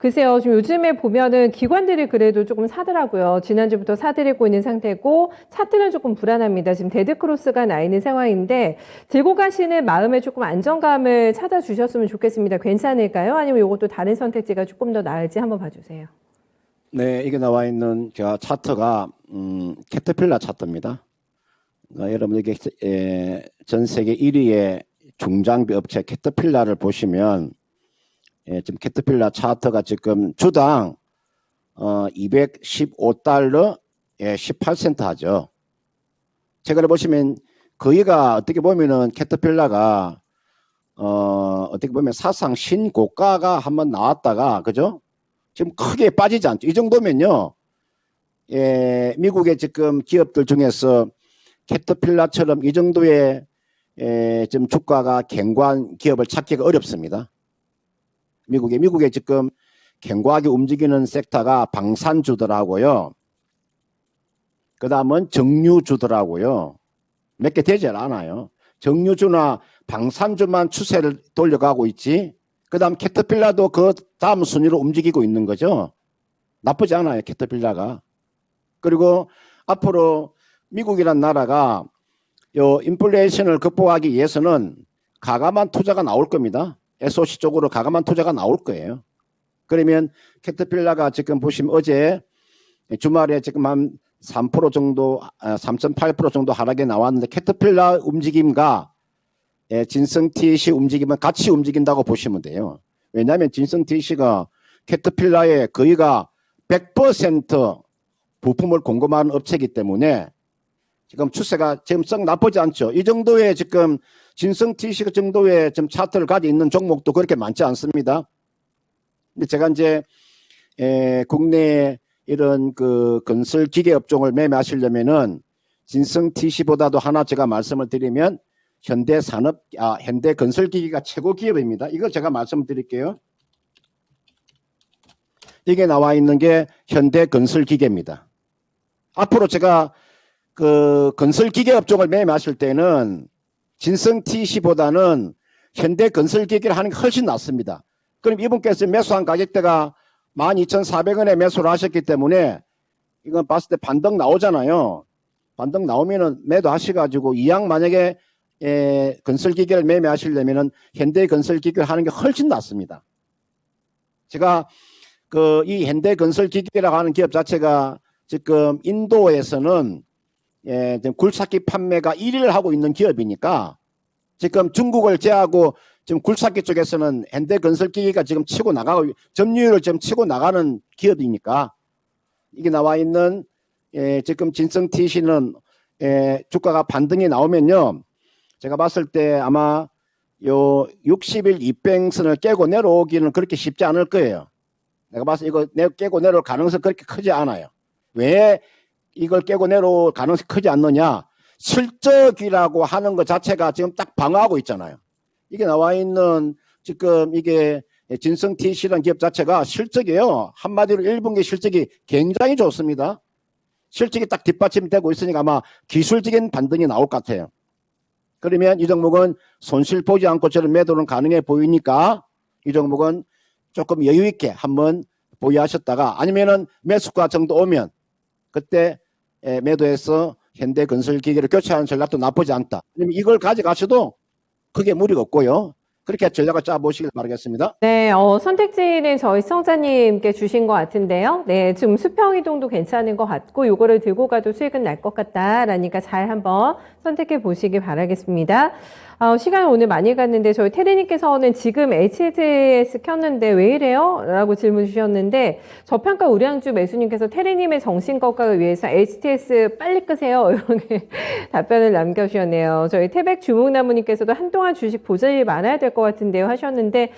글쎄요, 지금 요즘에 보면은 기관들이 그래도 조금 사더라고요. 지난주부터 사들이고 있는 상태고, 차트는 조금 불안합니다. 지금 데드크로스가 나 있는 상황인데, 들고 가시는 마음에 조금 안정감을 찾아주셨으면 좋겠습니다. 괜찮을까요? 아니면 이것도 다른 선택지가 조금 더 나을지 한번 봐주세요. 네, 이게 나와 있는 제가 차트가 캐터필라 차트입니다. 여러분에게 전 세계 1위의 중장비 업체 캐터필라를 보시면 지금 캐터필라 차트가 지금 주당 215달러에 18센트 하죠. 최근에 보시면 거기가 어떻게 보면은 캐터필라가 어떻게 보면 사상 신고가가 한번 나왔다가 그죠? 지금 크게 빠지지 않죠. 이 정도면요. 미국의 지금 기업들 중에서 캐터필라처럼 이 정도의 지금 주가가 견고한 기업을 찾기가 어렵습니다. 미국에 지금 견고하게 움직이는 섹터가 방산주더라고요. 그 다음은 정유주더라고요. 몇 개 되질 않아요. 정유주나 방산주만 추세를 돌려가고 있지. 그 다음 캐터필라도 그 다음 순위로 움직이고 있는 거죠. 나쁘지 않아요, 캐터필라가. 그리고 앞으로 미국이란 나라가 요 인플레이션을 극복하기 위해서는 가감한 투자가 나올 겁니다. SOC 쪽으로 가감한 투자가 나올 거예요. 그러면 캐터필라가 지금 보시면 어제 주말에 지금 한 3% 정도, 3.8% 정도 하락에 나왔는데 캐터필라 움직임과 진성TC 움직임은 같이 움직인다고 보시면 돼요. 왜냐하면 진성TC가 캐터필라의 거의가 100% 부품을 공급하는 업체이기 때문에 지금 추세가 지금 썩 나쁘지 않죠. 이 정도의 지금 진성TC 정도의 지금 차트를 가지고 있는 종목도 그렇게 많지 않습니다. 근데 제가 이제 국내 이런 그 건설 기계 업종을 매매하시려면은 진성TC보다도 하나 제가 말씀을 드리면 현대건설기기가 최고 기업입니다. 이걸 제가 말씀드릴게요. 이게 나와 있는 게 현대건설기계입니다. 앞으로 제가 그 건설기계 업종을 매매하실 때는 진성TC보다는 현대건설기계를 하는 게 훨씬 낫습니다. 그럼 이분께서 매수한 가격대가 12,400원에 매수를 하셨기 때문에 이건 봤을 때 반등 나오잖아요. 반등 나오면은 매도하셔가지고 이왕 만약에 건설기계를 매매하시려면은 현대건설기계를 하는 게 훨씬 낫습니다. 제가 이 현대건설기계라고 하는 기업 자체가 지금 인도에서는 지금 굴삭기 판매가 1위를 하고 있는 기업이니까 지금 중국을 제하고 지금 굴삭기 쪽에서는 현대건설기계가 지금 치고 나가고 점유율을 지금 치고 나가는 기업이니까 이게 나와 있는 지금 진성TC는 주가가 반등이 나오면요. 제가 봤을 때 아마 요 60일 이평선을 깨고 내려오기는 그렇게 쉽지 않을 거예요. 내가 봤을 때 이거 깨고 내려올 가능성이 그렇게 크지 않아요. 왜 이걸 깨고 내려올 가능성이 크지 않느냐? 실적이라고 하는 것 자체가 지금 딱 방어하고 있잖아요. 이게 나와 있는 지금 이게 진성TC라는 기업 자체가 실적이에요. 한마디로 1분기 실적이 굉장히 좋습니다. 실적이 딱 뒷받침되고 있으니까 아마 기술적인 반등이 나올 것 같아요. 그러면 이 종목은 손실 보지 않고 저는 매도는 가능해 보이니까 이 종목은 조금 여유 있게 한번 보유하셨다가 아니면은 매수가 정도 오면 그때 매도해서 현대건설기계를 교체하는 전략도 나쁘지 않다. 이걸 가져가셔도 크게 무리가 없고요. 그렇게 전략을 짜보시길 바라겠습니다. 네, 선택지는 저희 시청자님께 주신 것 같은데요. 네, 지금 수평이동도 괜찮은 것 같고 요거를 들고 가도 수익은 날 것 같다라니까 잘 한번 선택해 보시기 바라겠습니다. 시간 오늘 많이 갔는데 저희 테리님께서는 지금 HTS 켰는데 왜 이래요? 라고 질문 주셨는데 저평가 우량주 매수님께서 테리님의 정신건강을 위해서 HTS 빨리 끄세요. 이렇게 답변을 남겨주셨네요. 저희 태백 주목나무님께서도 한동안 주식 보전이 많아야 될 것 같은데요 하셨는데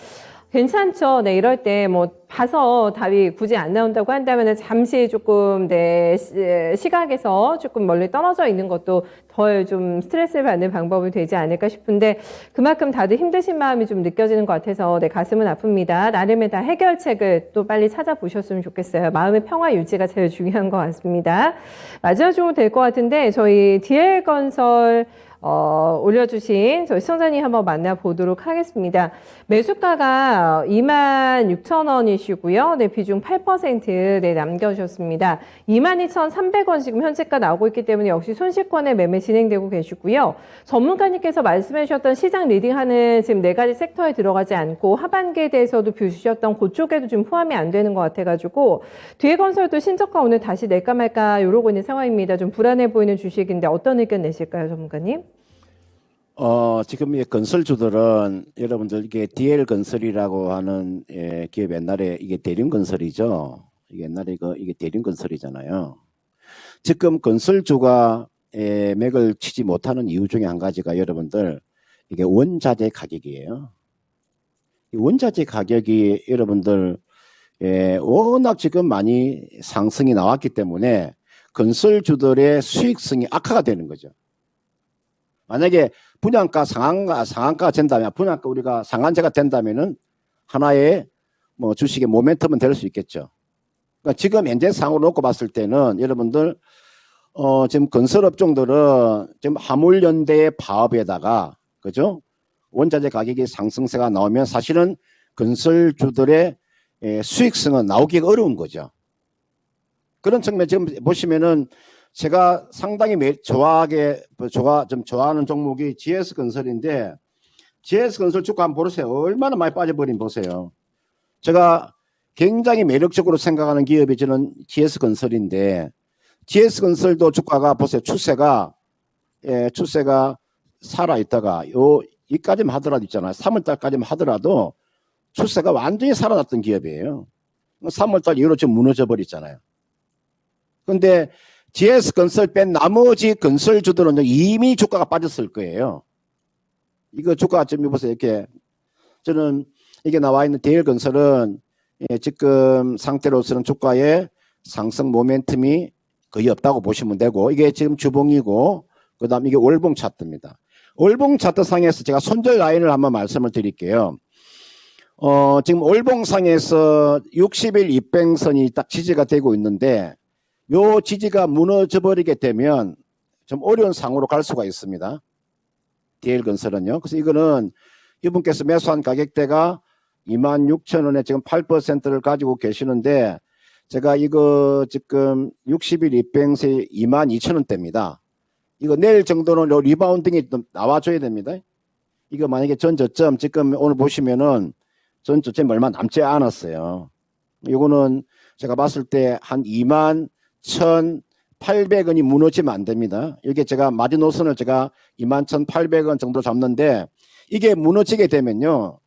괜찮죠. 네, 이럴 때 뭐 봐서 답이 굳이 안 나온다고 한다면 잠시 조금 시각에서 조금 멀리 떨어져 있는 것도 덜 좀 스트레스를 받는 방법이 되지 않을까 싶은데 그만큼 다들 힘드신 마음이 좀 느껴지는 것 같아서 네, 가슴은 아픕니다. 나름의 다 해결책을 또 빨리 찾아보셨으면 좋겠어요. 마음의 평화 유지가 제일 중요한 것 같습니다. 마지막 종목 될 것 같은데 저희 DL건설 올려주신 저희 시청자님 한번 만나보도록 하겠습니다. 매수가가 26,000원이시 계시고요. 네, 비중 8% 네, 남겨주셨습니다. 22,300원 지금 현재가 나오고 있기 때문에 역시 손실권에 매매 진행되고 계시고요. 전문가님께서 말씀해 주셨던 시장 리딩하는 지금 4가지 섹터에 들어가지 않고 하반기에 대해서도 뷰 주셨던 그쪽에도 좀 포함이 안 되는 것 같아가지고 뒤에 건설도 신저가 오늘 다시 낼까 말까 이러고 있는 상황입니다. 좀 불안해 보이는 주식인데 어떤 의견 내실까요, 전문가님? 지금 이 건설주들은 여러분들 이게 DL 건설이라고 하는 기업 옛날에 이게 대림건설이죠. 이게 옛날에 이게 대림건설이잖아요. 지금 건설주가 맥을 치지 못하는 이유 중에 한 가지가 여러분들 이게 원자재 가격이에요. 이 원자재 가격이 여러분들 워낙 지금 많이 상승이 나왔기 때문에 건설주들의 수익성이 악화가 되는 거죠. 만약에 분양가 상한가가 된다면, 분양가 우리가 상한제가 된다면은 하나의 뭐 주식의 모멘텀은 될 수 있겠죠. 그러니까 지금 현재 상으로 놓고 봤을 때는 여러분들 지금 건설업종들은 지금 화물연대의 파업에다가 그죠? 원자재 가격이 상승세가 나오면 사실은 건설주들의 수익성은 나오기가 어려운 거죠. 그런 측면 지금 보시면은 제가 상당히 좀 좋아하는 종목이 GS건설인데 GS건설 주가 한번 보세요. 얼마나 많이 빠져버린 보세요. 제가 굉장히 매력적으로 생각하는 기업이 저는 GS건설인데 GS건설도 주가가 보세요. 추세가 살아있다가 이까지만 하더라도 있잖아요. 3월달까지만 하더라도 추세가 완전히 살아났던 기업이에요. 3월달 이후로 좀 무너져 버렸잖아요. 그런데 GS건설 뺀 나머지 건설주들은 이미 주가가 빠졌을 거예요. 이거 주가 좀 보세요. 이렇게 저는 이게 나와 있는 DL건설은 지금 상태로서는 주가의 상승 모멘텀이 거의 없다고 보시면 되고 이게 지금 주봉이고 그다음 이게 월봉 차트입니다. 월봉 차트 상에서 제가 손절 라인을 한번 말씀을 드릴게요. 지금 월봉상에서 60일 이평선이 딱 지지가 되고 있는데 요 지지가 무너져 버리게 되면 좀 어려운 상으로 갈 수가 있습니다. DL건설은요. 그래서 이거는 이분께서 매수한 가격대가 26,000원에 지금 8%를 가지고 계시는데 제가 이거 지금 60일 이평선이 22,000원대입니다. 이거 내일 정도는 리바운딩이 좀 나와줘야 됩니다. 이거 만약에 전저점 지금 오늘 보시면은 전저점 얼마 남지 않았어요. 이거는 제가 봤을 때 한 21,800원이 무너지면 안 됩니다. 이게 제가 마지노선을 제가 21,800원 정도 잡는데 이게 무너지게 되면요.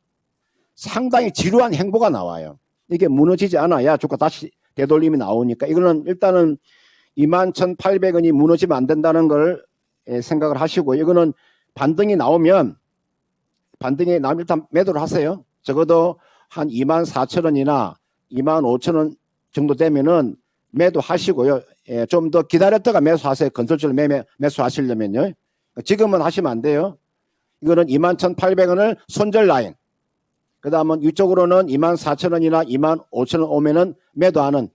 상당히 지루한 행보가 나와요. 이게 무너지지 않아야 주가 다시 되돌림이 나오니까 이거는 일단은 21,800원이 무너지면 안 된다는 걸 생각을 하시고 이거는 반등이 나오면 일단 매도를 하세요. 적어도 한 24,000원이나 25,000원 정도 되면은 매도하시고요. 좀 더 기다렸다가 매수하세요. 건설주를 매수하시려면요. 지금은 하시면 안 돼요. 이거는 21,800원을 손절 라인. 그 다음은 이쪽으로는 24,000원이나 25,000원 오면은 매도하는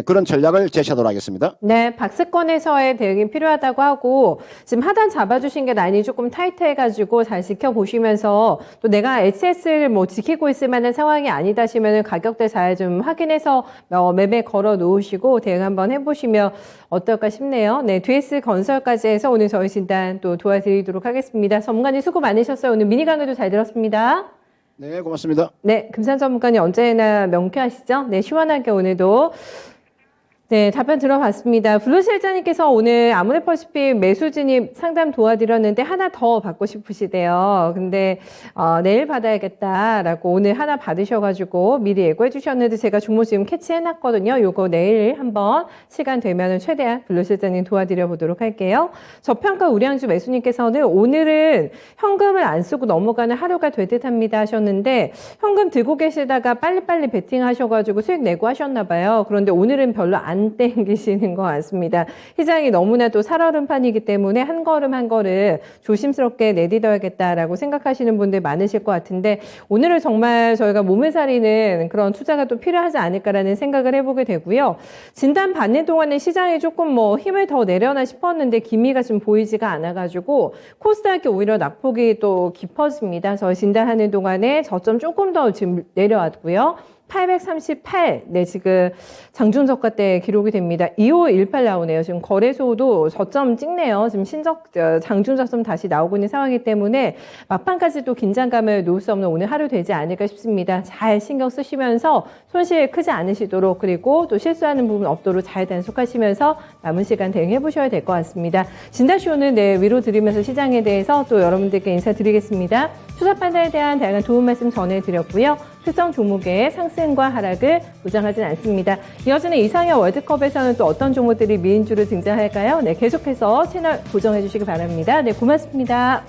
그런 전략을 제시하도록 하겠습니다. 네, 박스권에서의 대응이 필요하다고 하고 지금 하단 잡아주신 게 라인이 조금 타이트해가지고 잘 지켜보시면서 또 내가 HS를 뭐 지키고 있을 만한 상황이 아니다 하시면 가격대 잘 좀 확인해서 매매 걸어 놓으시고 대응 한번 해보시면 어떨까 싶네요. 네, DS 건설까지 해서 오늘 저희 진단 또 도와드리도록 하겠습니다. 전문가님 수고 많으셨어요. 오늘 미니 강의도 잘 들었습니다. 네, 고맙습니다. 네, 금산 전문가님 언제나 명쾌하시죠? 네, 시원하게 오늘도 네, 답변 들어봤습니다. 블루실장님께서 오늘 아무래퍼시픽 매수 진입 상담 도와드렸는데 하나 더 받고 싶으시대요. 근데 내일 받아야겠다라고 오늘 하나 받으셔가지고 미리 예고해 주셨는데 제가 종목 지금 캐치해놨거든요. 요거 내일 한번 시간 되면 최대한 블루실장님 도와드려 보도록 할게요. 저평가 우량주 매수님께서는 오늘은 현금을 안 쓰고 넘어가는 하루가 될 듯합니다 하셨는데 현금 들고 계시다가 빨리빨리 베팅하셔가지고 수익 내고 하셨나봐요. 그런데 오늘은 별로 안 땡기시는 것 같습니다. 시장이 너무나 또 살얼음판이기 때문에 한 걸음 한 걸음 조심스럽게 내딛어야겠다라고 생각하시는 분들 많으실 것 같은데 오늘은 정말 저희가 몸을 사리는 그런 투자가 또 필요하지 않을까라는 생각을 해보게 되고요. 진단 받는 동안에 시장이 조금 뭐 힘을 더 내려나 싶었는데 기미가 좀 보이지가 않아가지고 코스닥이 오히려 낙폭이 또 깊어집니다. 저희 진단하는 동안에 저점 조금 더 지금 내려왔고요. 838. 네, 지금 장중저가 때 기록이 됩니다. 2518 나오네요. 지금 거래소도 저점 찍네요. 지금 장중저점 다시 나오고 있는 상황이기 때문에 막판까지도 긴장감을 놓을 수 없는 오늘 하루 되지 않을까 싶습니다. 잘 신경 쓰시면서 손실 크지 않으시도록, 그리고 또 실수하는 부분 없도록 잘 단속하시면서 남은 시간 대응해 보셔야 될 것 같습니다. 진다쇼는 위로 드리면서 시장에 대해서 또 여러분들께 인사드리겠습니다. 투자 판단에 대한 다양한 도움 말씀 전해드렸고요. 특정 종목의 상승과 하락을 보장하진 않습니다. 이어지는 이상형 월드컵에서는 또 어떤 종목들이 미인주로 등장할까요? 네, 계속해서 채널 고정해 주시기 바랍니다. 네, 고맙습니다.